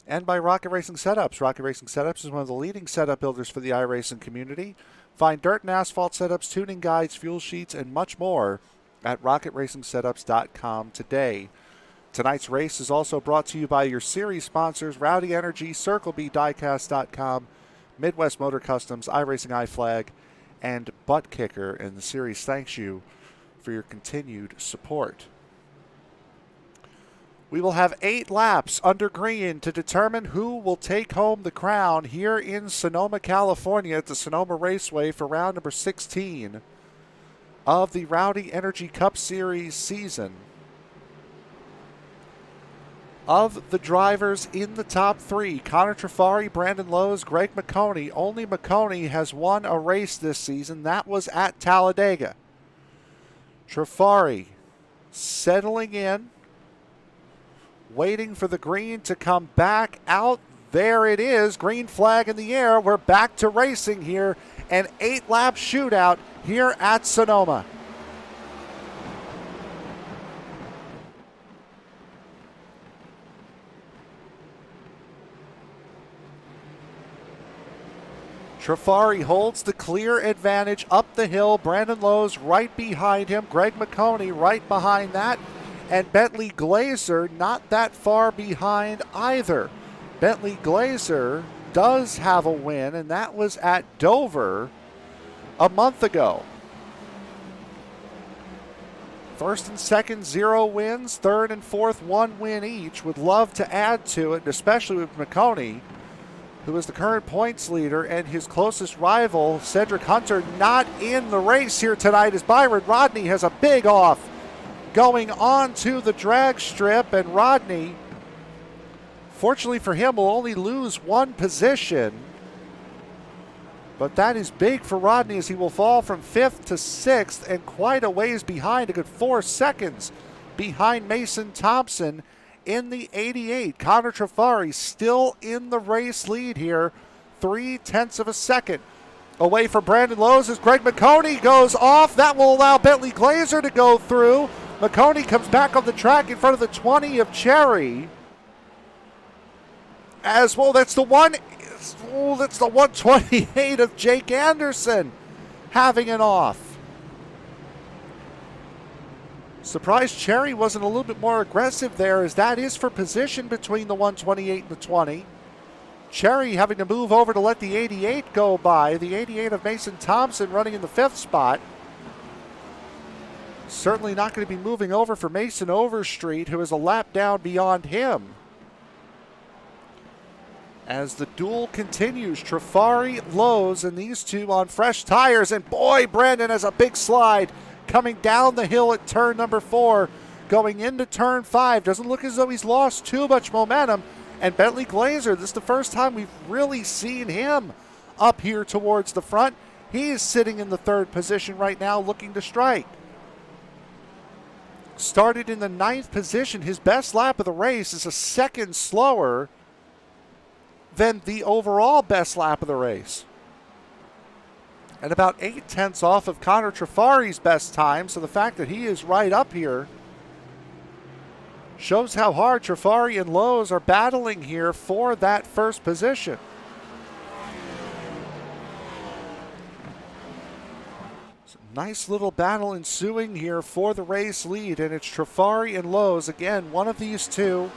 And by Rocket Racing Setups. Rocket Racing Setups is one of the leading setup builders for the iRacing community. Find dirt and asphalt setups, tuning guides, fuel sheets, and much more at rocketracingsetups.com today. Tonight's race is also brought to you by your series sponsors, Rowdy Energy, Circle B, Diecast.com, Midwest Motor Customs, iRacing iFlag, and Butt Kicker. And the series thanks you for your continued support. We will have 8 laps under green to determine who will take home the crown here in Sonoma, California at the Sonoma Raceway for round number 16 of the Rowdy Energy Cup Series season. Of the drivers in the top 3, Connor Trafari, Brandon Lowes, Greg McConey. Only McConey has won a race this season. That was at Talladega. Trafari settling in, waiting for the green to come back out. There it is, green flag in the air. We're back to racing here. An 8-lap shootout here at Sonoma. Trafari holds the clear advantage up the hill. Brandon Lowes right behind him. Greg McConey right behind that. And Bentley Glazer not that far behind either. Bentley Glazer does have a win, and that was at Dover a month ago. First and second, 0 wins. Third and fourth, 1 win each. Would love to add to it, especially with McConey, who is the current points leader, and his closest rival, Cedric Hunter, not in the race here tonight as Byron Rodney has a big off going on to the drag strip, and Rodney, fortunately for him, will only lose 1 position. But that is big for Rodney as he will fall from 5th to 6th and quite a ways behind, a good 4 seconds behind Mason Thompson in the 88. Connor Trafari still in the race lead here, 0.3 of a second away from Brandon Lowes as Greg McConey goes off. That will allow Bentley Glazer to go through. McConey comes back on the track in front of the 20 of Cherry. As well, that's the 128 of Jake Anderson having an off. Surprised Cherry wasn't a little bit more aggressive there, as that is for position between the 128 and the 20. Cherry having to move over to let the 88 go by. The 88 of Mason Thompson running in the 5th spot. Certainly not going to be moving over for Mason Overstreet, who is a lap down beyond him. As the duel continues, Trafari, Lowes, and these two on fresh tires. And boy, Brandon has a big slide coming down the hill at turn number 4, going into turn 5. Doesn't look as though he's lost too much momentum. And Bentley Glazer, this is the first time we've really seen him up here towards the front. He is sitting in the 3rd position right now, looking to strike. Started in the 9th position. His best lap of the race is a second slower than the overall best lap of the race, and about 0.8 off of Connor Trafari's best time. So the fact that he is right up here shows how hard Trafari and Lowes are battling here for that first position. Nice little battle ensuing here for the race lead, and it's Trafari and Lowes. Again, one of these two,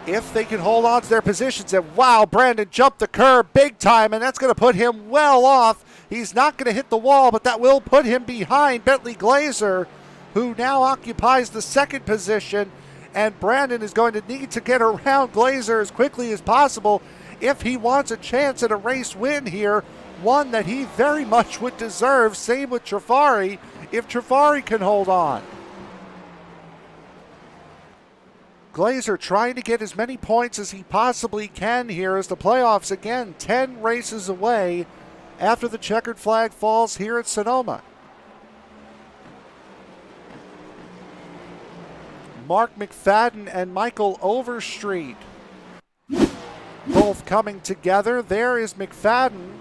if they can hold on to their positions. And wow, Brandon jumped the curb big time, and that's going to put him well off. He's not going to hit the wall, but that will put him behind Bentley Glazer, who now occupies the 2nd position. And Brandon is going to need to get around Glazer as quickly as possible if he wants a chance at a race win here, one that he very much would deserve. Same with Trafari, if Trafari can hold on. Glazer trying to get as many points as he possibly can here as the playoffs, again, 10 races away after the checkered flag falls here at Sonoma. Mark McFadden and Michael Overstreet both coming together. There is McFadden.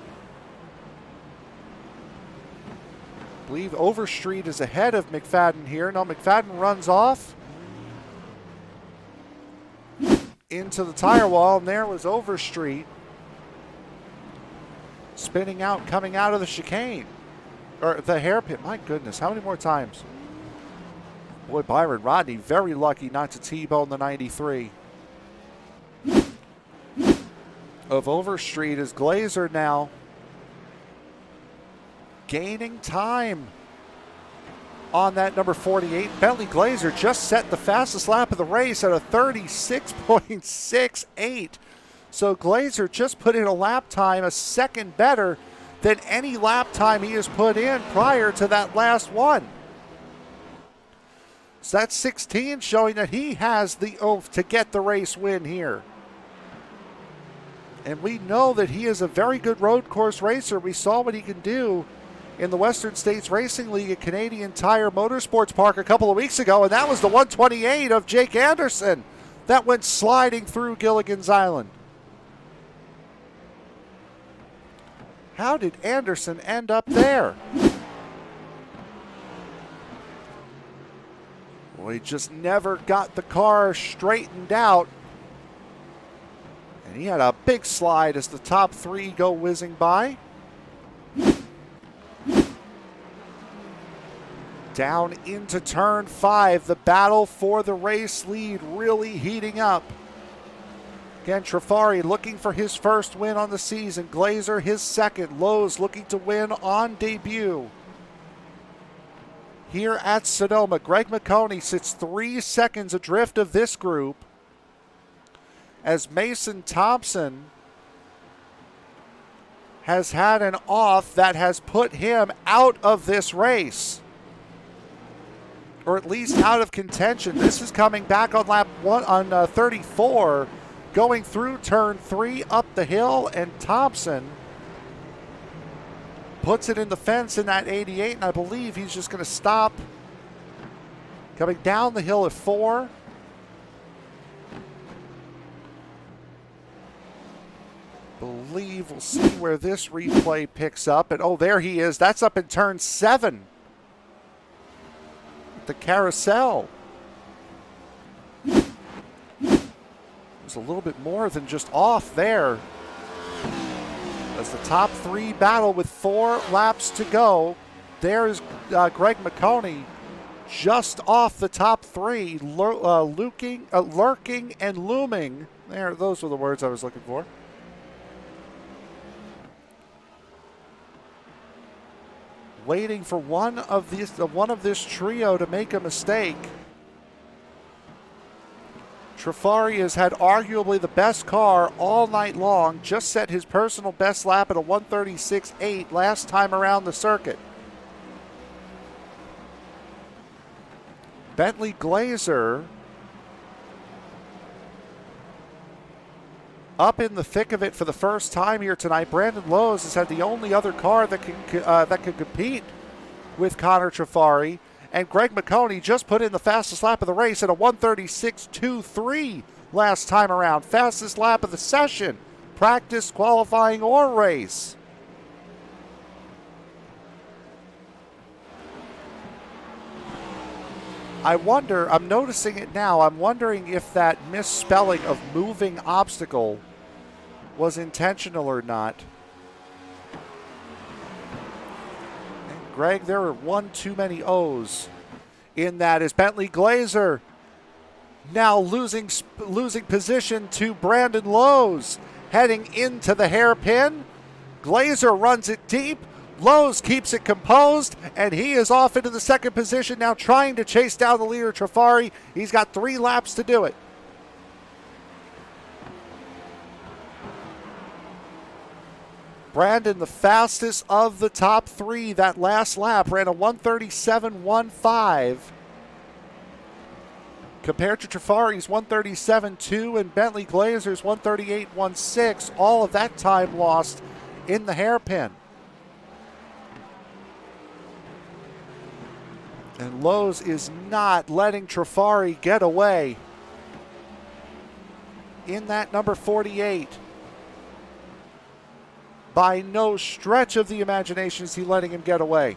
I believe Overstreet is ahead of McFadden here. No, McFadden runs off into the tire wall, and there was Overstreet spinning out, coming out of the chicane. Or the hairpin. My goodness, how many more times? Boy, Byron Rodney, very lucky not to T-bone the 93. Of Overstreet is Glazer now gaining time on that number 48. Bentley Glazer just set the fastest lap of the race at a 36.68. So Glazer just put in a lap time a second better than any lap time he has put in prior to that last one. So that's 16, showing that he has the oomph to get the race win here. And we know that he is a very good road course racer. We saw what he can do in the Western States Racing League at Canadian Tire Motorsports Park a couple of weeks ago, and that was the 128 of Jake Anderson that went sliding through Gilligan's Island. How did Anderson end up there? Well, he just never got the car straightened out. And he had a big slide as the top three go whizzing by. Down into turn 5. The battle for the race lead really heating up. Again, Trafari looking for his first win on the season. Glazer his second. Lowe's looking to win on debut. Here at Sonoma, Greg McConey sits 3 seconds adrift of this group as Mason Thompson has had an off that has put him out of this race, or at least out of contention. This is coming back on lap 34, going through turn 3 up the hill, and Thompson puts it in the fence in that 88, and I believe he's just going to stop coming down the hill at 4. Believe we'll see where this replay picks up, and oh, there he is. That's up in turn 7. The carousel. It was a little bit more than just off there. As the top 3 battle with 4 laps to go. There's Greg McConey just off the top 3, lurking and looming. There, those were the words I was looking for. Waiting for one of this trio to make a mistake. Trafari has had arguably the best car all night long, just set his personal best lap at a 136.8 last time around the circuit. Bentley Glazer up in the thick of it for the first time here tonight. Brandon Lowe's has had the only other car that can compete with Connor Trafari. And Greg McConey just put in the fastest lap of the race at a 136.23 last time around. Fastest lap of the session, practice, qualifying, or race. I wonder, I'm noticing it now, I'm wondering if that misspelling of moving obstacle was intentional or not. And Greg, there are one too many O's in that as Bentley Glazer now losing position to Brandon Lowe's, heading into the hairpin. Glazer runs it deep. Lowe's keeps it composed, and he is off into the second position now, trying to chase down the leader, Trafari. He's got 3 laps to do it. Brandon, the fastest of the top 3, that last lap, ran a 137.15. Compared to Trafari's 137.2 and Bentley Glazer's 138.16. All of that time lost in the hairpin. And Lowe's is not letting Trifari get away in that number 48. By no stretch of the imagination is he letting him get away.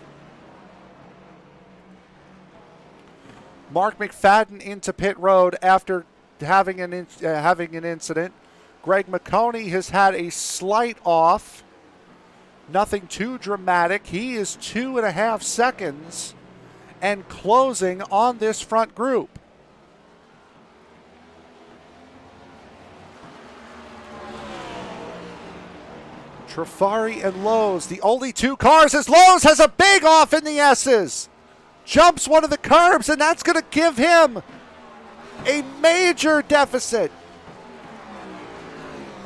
Mark McFadden into pit road after having an incident. Greg McConey has had a slight off. Nothing too dramatic. He is 2.5 seconds and closing on this front group. Trifari and Lowe's, the only two cars, as Lowe's has a big off in the S's. Jumps one of the curbs, and that's going to give him a major deficit.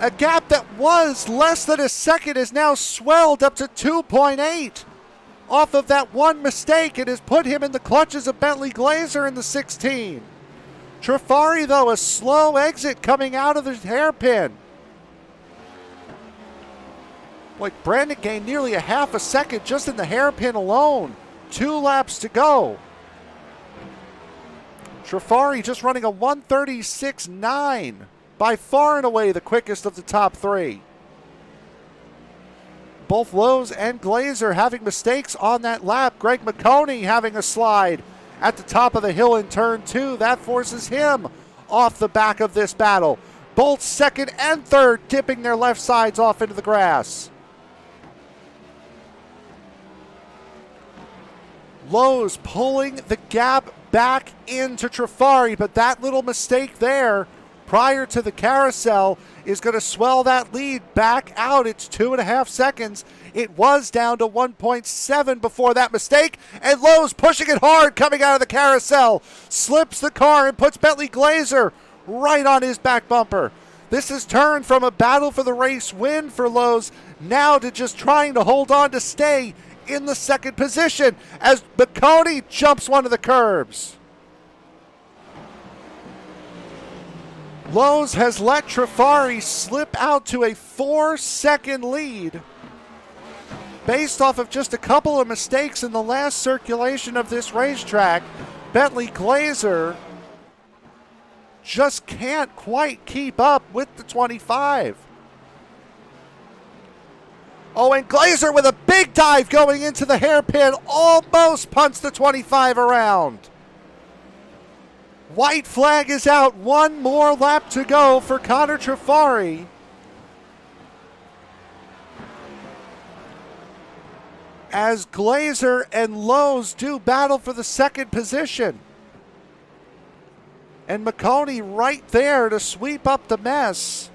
A gap that was less than a second is now swelled up to 2.8 off of that one mistake. It has put him in the clutches of Bentley Glazer in the 16. Trifari, though, a slow exit coming out of the hairpin. Like Brandon gained nearly 1/2 second just in the hairpin alone. 2 laps to go. Trifari just running a 1:36.9. By far and away the quickest of the top 3. Both Lowe's and Glazer having mistakes on that lap. Greg McConey having a slide at the top of the hill in turn 2. That forces him off the back of this battle. Both second and third dipping their left sides off into the grass. Lowe's pulling the gap back into Trifari, but that little mistake there prior to the carousel is going to swell that lead back out. It's 2.5 seconds. It was down to 1.7 before that mistake, and Lowe's pushing it hard coming out of the carousel. Slips the car and puts Bentley Glazer right on his back bumper. This has turned from a battle for the race win for Lowe's now to just trying to hold on to stay in the second position as McConey jumps one of the curbs. Lowe's has let Trifari slip out to a 4-second lead based off of just a couple of mistakes in the last circulation of this racetrack. Bentley Glazer just can't quite keep up with the 25. Oh, and Glazer with a big dive going into the hairpin almost punts the 25 around. White flag is out. One more lap to go for Connor Trifari. As Glazer and Lowe's do battle for the second position. And McConey right there to sweep up the mess.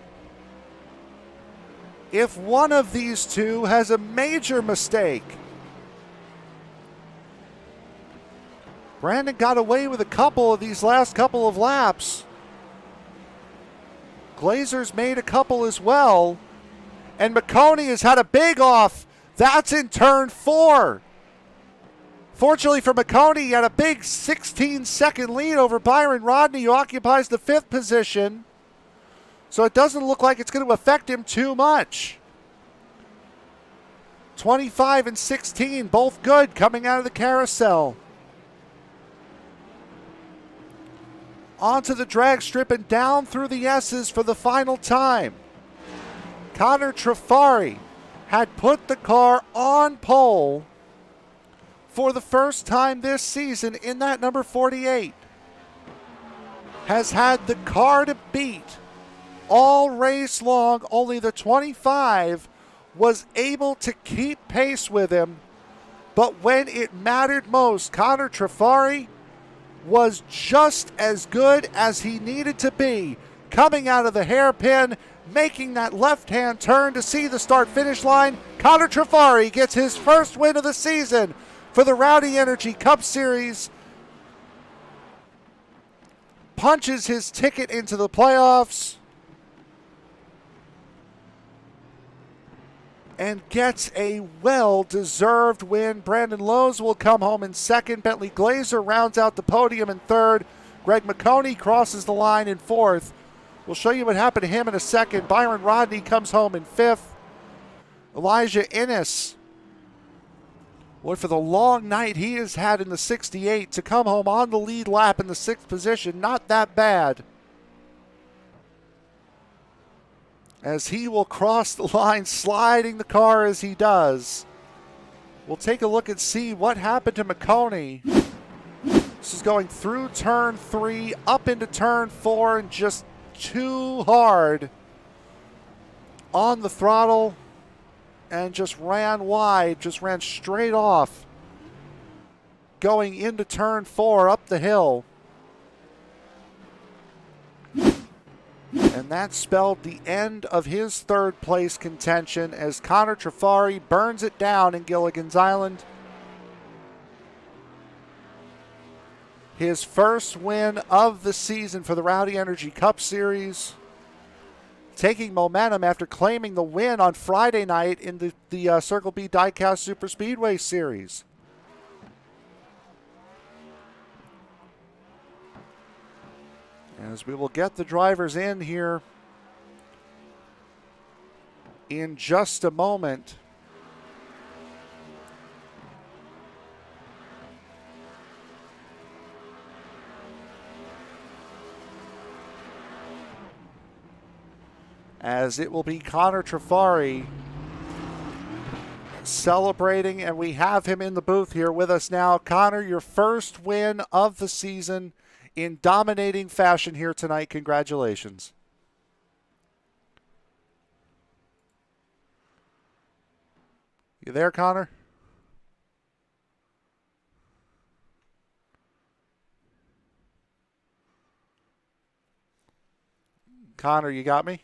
If one of these two has a major mistake. Brandon got away with a couple of these last couple of laps. Glazer's made a couple as well. And McConey has had a big off. That's in turn 4. Fortunately for McConey, he had a big 16-second lead over Byron Rodney, who occupies the 5th position. So it doesn't look like it's going to affect him too much. 25 and 16, both good coming out of the carousel. Onto the drag strip and down through the S's for the final time. Connor Trifari had put the car on pole for the first time this season in that number 48. Has had the car to beat all race long. Only the 25 was able to keep pace with him. But when it mattered most, Connor Trifari was just as good as he needed to be. Coming out of the hairpin, making that left-hand turn to see the start-finish line. Connor Trifari gets his first win of the season for the Rowdy Energy Cup Series. Punches his ticket into the playoffs. And gets a well-deserved win. Brandon Lowe's will come home in second. Bentley Glazer rounds out the podium in third. Greg McConey crosses the line in fourth. We'll show you what happened to him in a second. Byron Rodney comes home in fifth. Elijah Innes Boy, for the long night he has had in the 68 to come home on the lead lap in the 6th position, not that bad. As he will cross the line, sliding the car as he does. We'll take a look and see what happened to McConey. This is going through turn 3, up into turn 4, and just too hard on the throttle, and just ran wide, just ran straight off, going into turn 4 up the hill. And that spelled the end of his third place contention as Connor Trafari burns it down in Gilligan's Island. His first win of the season for the Rowdy Energy Cup Series, taking momentum after claiming the win on Friday night in the Circle B Diecast Super Speedway Series. As we will get the drivers in here in just a moment. As it will be Connor Trafari celebrating, and we have him in the booth here with us now. Connor, your first win of the season in dominating fashion here tonight. Congratulations. You there, Connor? Connor, you got me?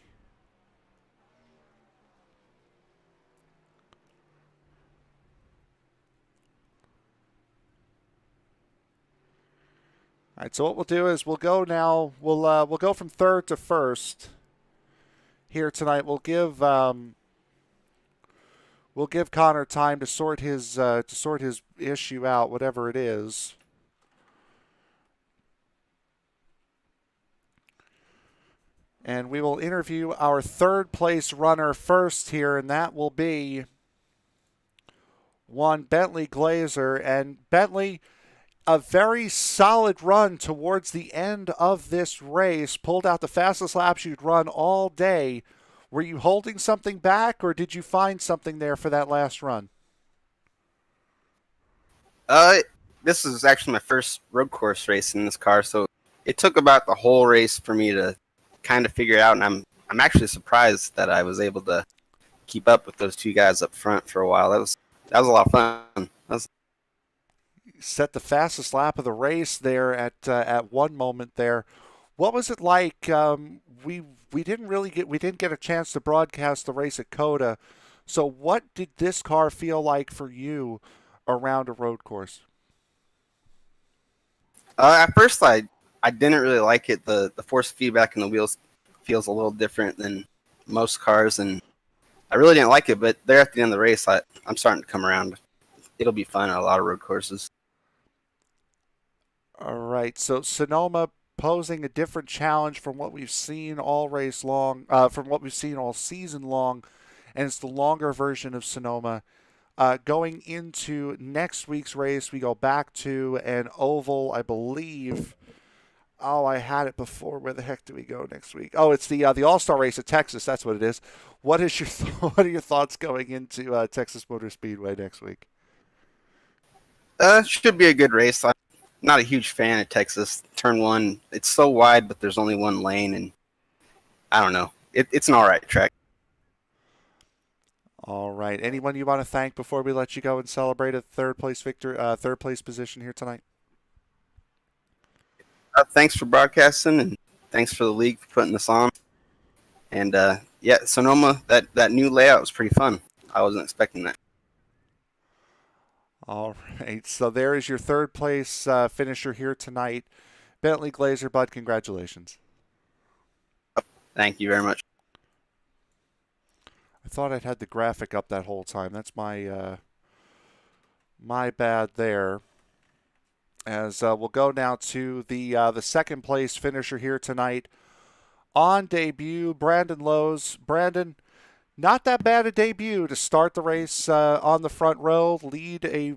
All right, so what we'll do is we'll go now. We'll go from third to first here tonight. We'll give Connor time to sort his issue out, whatever it is. And we will interview our third place runner first here, and that will be one Bentley Glazer. And Bentley, a very solid run towards the end of this race. Pulled out the fastest laps you'd run all day. Were you holding something back, or did you find something there for that last run? This is actually my first road course race in this car, so it took about the whole race for me to kind of figure it out, and I'm actually surprised that I was able to keep up with those two guys up front for a while. That was a lot of fun. Set the fastest lap of the race there at one moment there. What was it like? We didn't get a chance to broadcast the race at COTA. So what did this car feel like for you around a road course? At first, I didn't really like it. The force feedback in the wheels feels a little different than most cars, and I really didn't like it. But there at the end of the race, I'm starting to come around. It'll be fun on a lot of road courses. All right, so Sonoma posing a different challenge from what we've seen all race long, from what we've seen all season long, and it's the longer version of Sonoma. Going into next week's race, we go back to an oval, I believe. Oh, I had it before. Where the heck do we go next week? Oh, it's the All-Star race at Texas. That's what it is. What are your thoughts going into Texas Motor Speedway next week? Should be a good race. I'm not a huge fan of Texas. Turn 1, it's so wide, but there's only one lane, and I don't know. It's an all right track. All right. Anyone you want to thank before we let you go and celebrate a third place position here tonight? Thanks for broadcasting, and thanks for the league for putting this on. And yeah, Sonoma, that new layout was pretty fun. I wasn't expecting that. All right. So there is your third place finisher here tonight. Bentley Glazer, bud, congratulations. Thank you very much. I thought I'd had the graphic up that whole time. That's my my bad there. As we'll go now to the second place finisher here tonight. On debut, Brandon Lowe's. Brandon, not that bad a debut to start the race on the front row, lead a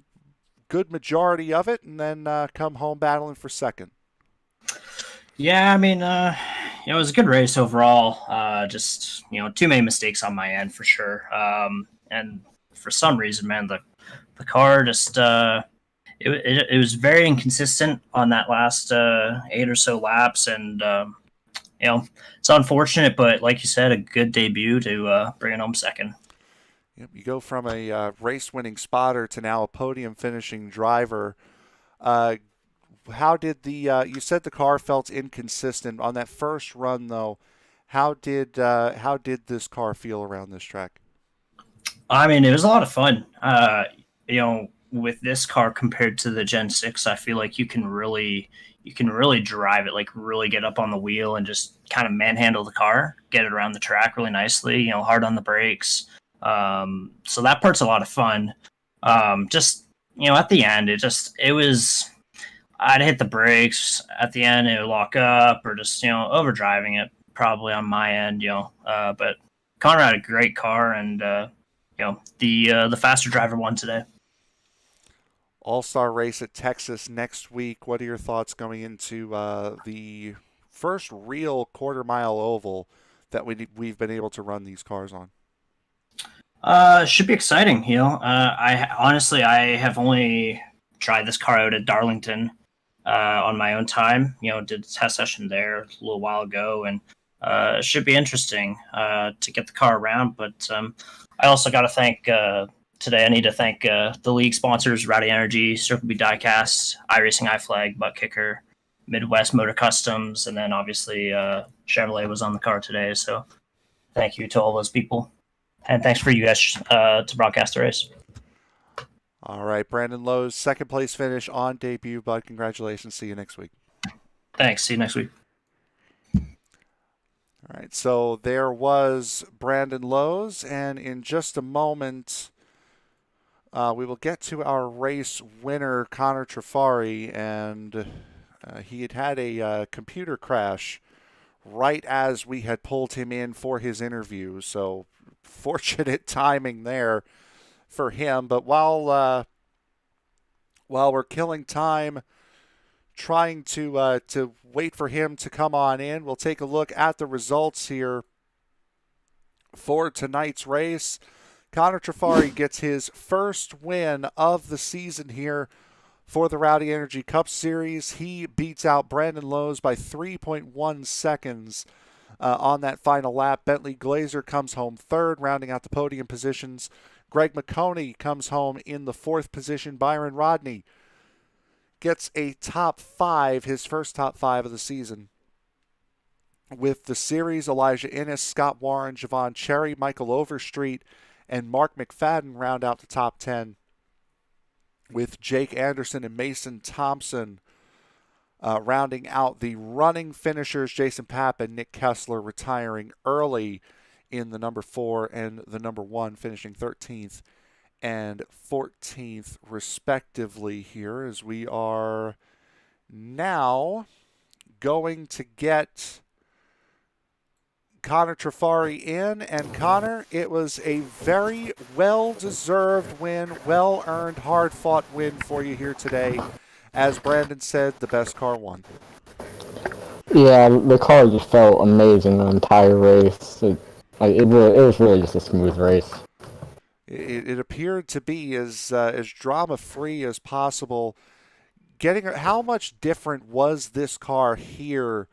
good majority of it, and then come home battling for second. Yeah, I mean, it was a good race overall. Just too many mistakes on my end for sure. And for some reason, man, the car just it was very inconsistent on that last 8 or so laps, and it's unfortunate, but like you said, a good debut to bring it home second. Yep, you go from a race-winning spotter to now a podium-finishing driver. Uh, how did the you said the car felt inconsistent on that first run though? How did this car feel around this track? I mean, it was a lot of fun. With this car compared to the Gen 6, I feel like you can really drive it, like really get up on the wheel and just kind of manhandle the car, get it around the track really nicely. Hard on the brakes. So that part's a lot of fun. Just at the end, it was. I'd hit the brakes at the end, it would lock up, or just overdriving it probably on my end. But Connor had a great car, and the faster driver won today. All-Star race at Texas next week. What are your thoughts going into the first real quarter-mile oval that we've been able to run these cars on? Should be exciting. I have only tried this car out at Darlington on my own time. Did a test session there a little while ago, and it should be interesting to get the car around. But I also got to thank today. I need to thank the league sponsors: Rowdy Energy, Circle B Diecast, iRacing, iFlag, Butt Kicker, Midwest Motor Customs, and then obviously Chevrolet was on the car today. So thank you to all those people. And thanks for you guys to broadcast the race. All right, Brandon Lowe's second place finish on debut, bud. Congratulations. See you next week. Thanks. See you next week. All right, so there was Brandon Lowe's, and in just a moment, we will get to our race winner, Connor Trafari, and he had a computer crash right as we had pulled him in for his interview, so fortunate timing there for him. But while we're killing time trying to wait for him to come on in, we'll take a look at the results here for tonight's race. Connor Trafari gets his first win of the season here for the Rowdy Energy Cup Series. He beats out Brandon Lowe's by 3.1 seconds on that final lap. Bentley Glazer comes home third, rounding out the podium positions. Greg McConey comes home in the fourth position. Byron Rodney gets a top five, his first top five of the season. With the series, Elijah Innes, Scott Warren, Javon Cherry, Michael Overstreet, and Mark McFadden round out the top 10, with Jake Anderson and Mason Thompson rounding out the running finishers. Jason Papp and Nick Kessler retiring early in the number 4 and the number 1, finishing 13th and 14th respectively here, as we are now going to get Connor Trafari in. And Connor, it was a very well-deserved win, well-earned, hard-fought win for you here today. As Brandon said, the best car won. Yeah, the car just felt amazing the entire race. It was really just a smooth race. It appeared to be as drama-free as possible. How much different was this car here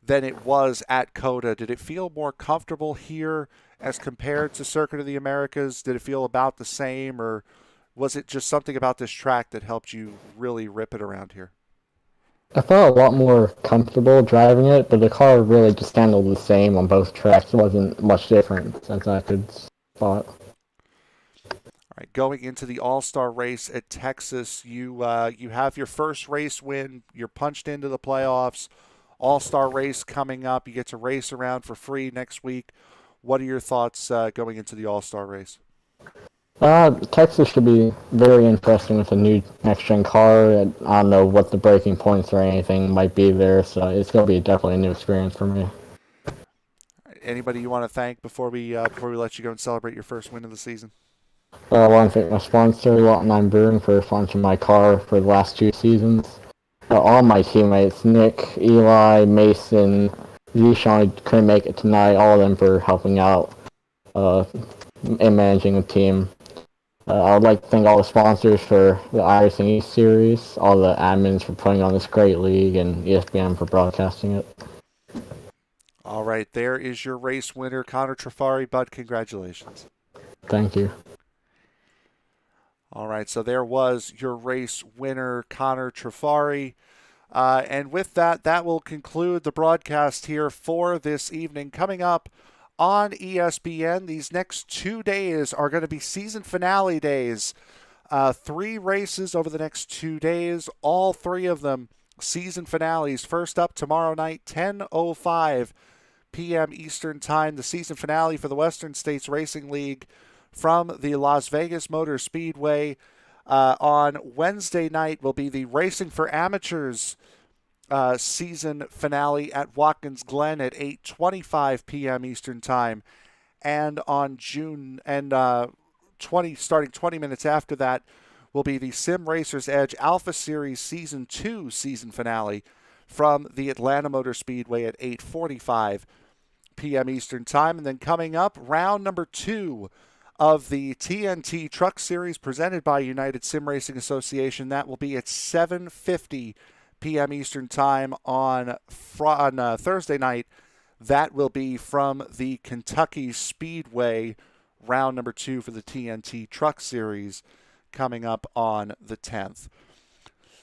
than it was at COTA? Did it feel more comfortable here as compared to Circuit of the Americas? Did it feel about the same, or was it just something about this track that helped you really rip it around here? I felt a lot more comfortable driving it, but the car really just handled the same on both tracks. It wasn't much different as I could spot. All right, going into the All-Star race at Texas, you have your first race win. You're punched into the playoffs. All-Star race coming up. You get to race around for free next week. What are your thoughts going into the All-Star race? Texas should be very interesting with a new next-gen car. I don't know what the breaking points or anything might be there, so it's going to be definitely a new experience for me. Anybody you want to thank before we let you go and celebrate your first win of the season? I want to thank my sponsor, Lot 9 Brewing, for sponsoring my car for the last 2 seasons. All my teammates, Nick, Eli, Mason, Zishan couldn't make it tonight. All of them for helping out in managing the team. I would like to thank all the sponsors for the Iris and East series, all the admins for putting on this great league, and ESPN for broadcasting it. All right, there is your race winner, Connor Trafari. Bud, congratulations. Thank you. All right, so there was your race winner, Connor Trafari. And with that, that will conclude the broadcast here for this evening. Coming up on ESPN, these next 2 days are going to be season finale days. 3 races over the next 2 days, all 3 of them season finales. First up tomorrow night, 10:05 p.m. Eastern Time, the season finale for the Western States Racing League from the Las Vegas Motor Speedway. On Wednesday night will be the Racing for Amateurs season finale at Watkins Glen at 8:25 p.m. Eastern Time, and on starting 20 minutes after that will be the Sim Racers Edge Alpha Series Season 2 season finale from the Atlanta Motor Speedway at 8:45 p.m. Eastern Time. And then coming up, round number 2 of the TNT Truck Series presented by United Sim Racing Association. That will be at 7:50 p.m. Eastern Time on Thursday night. That will be from the Kentucky Speedway, round number 2 for the TNT Truck Series, coming up on the 10th.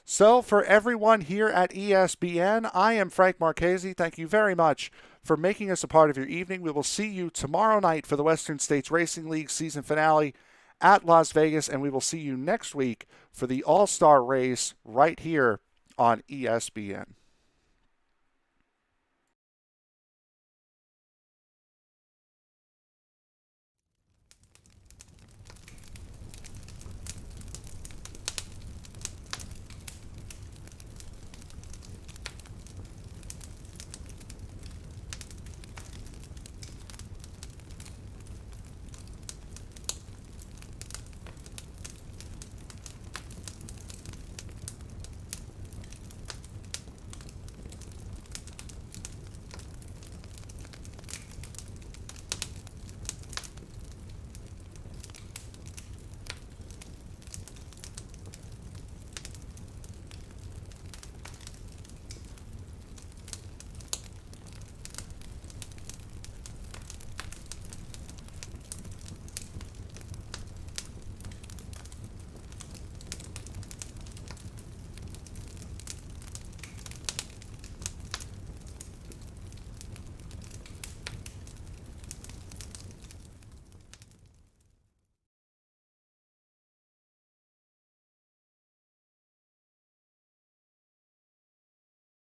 So for everyone here at ESPN, I am Frank Marchese. Thank you very much for making us a part of your evening. We will see you tomorrow night for the Western States Racing League season finale at Las Vegas, and we will see you next week for the All-Star race right here on ESPN.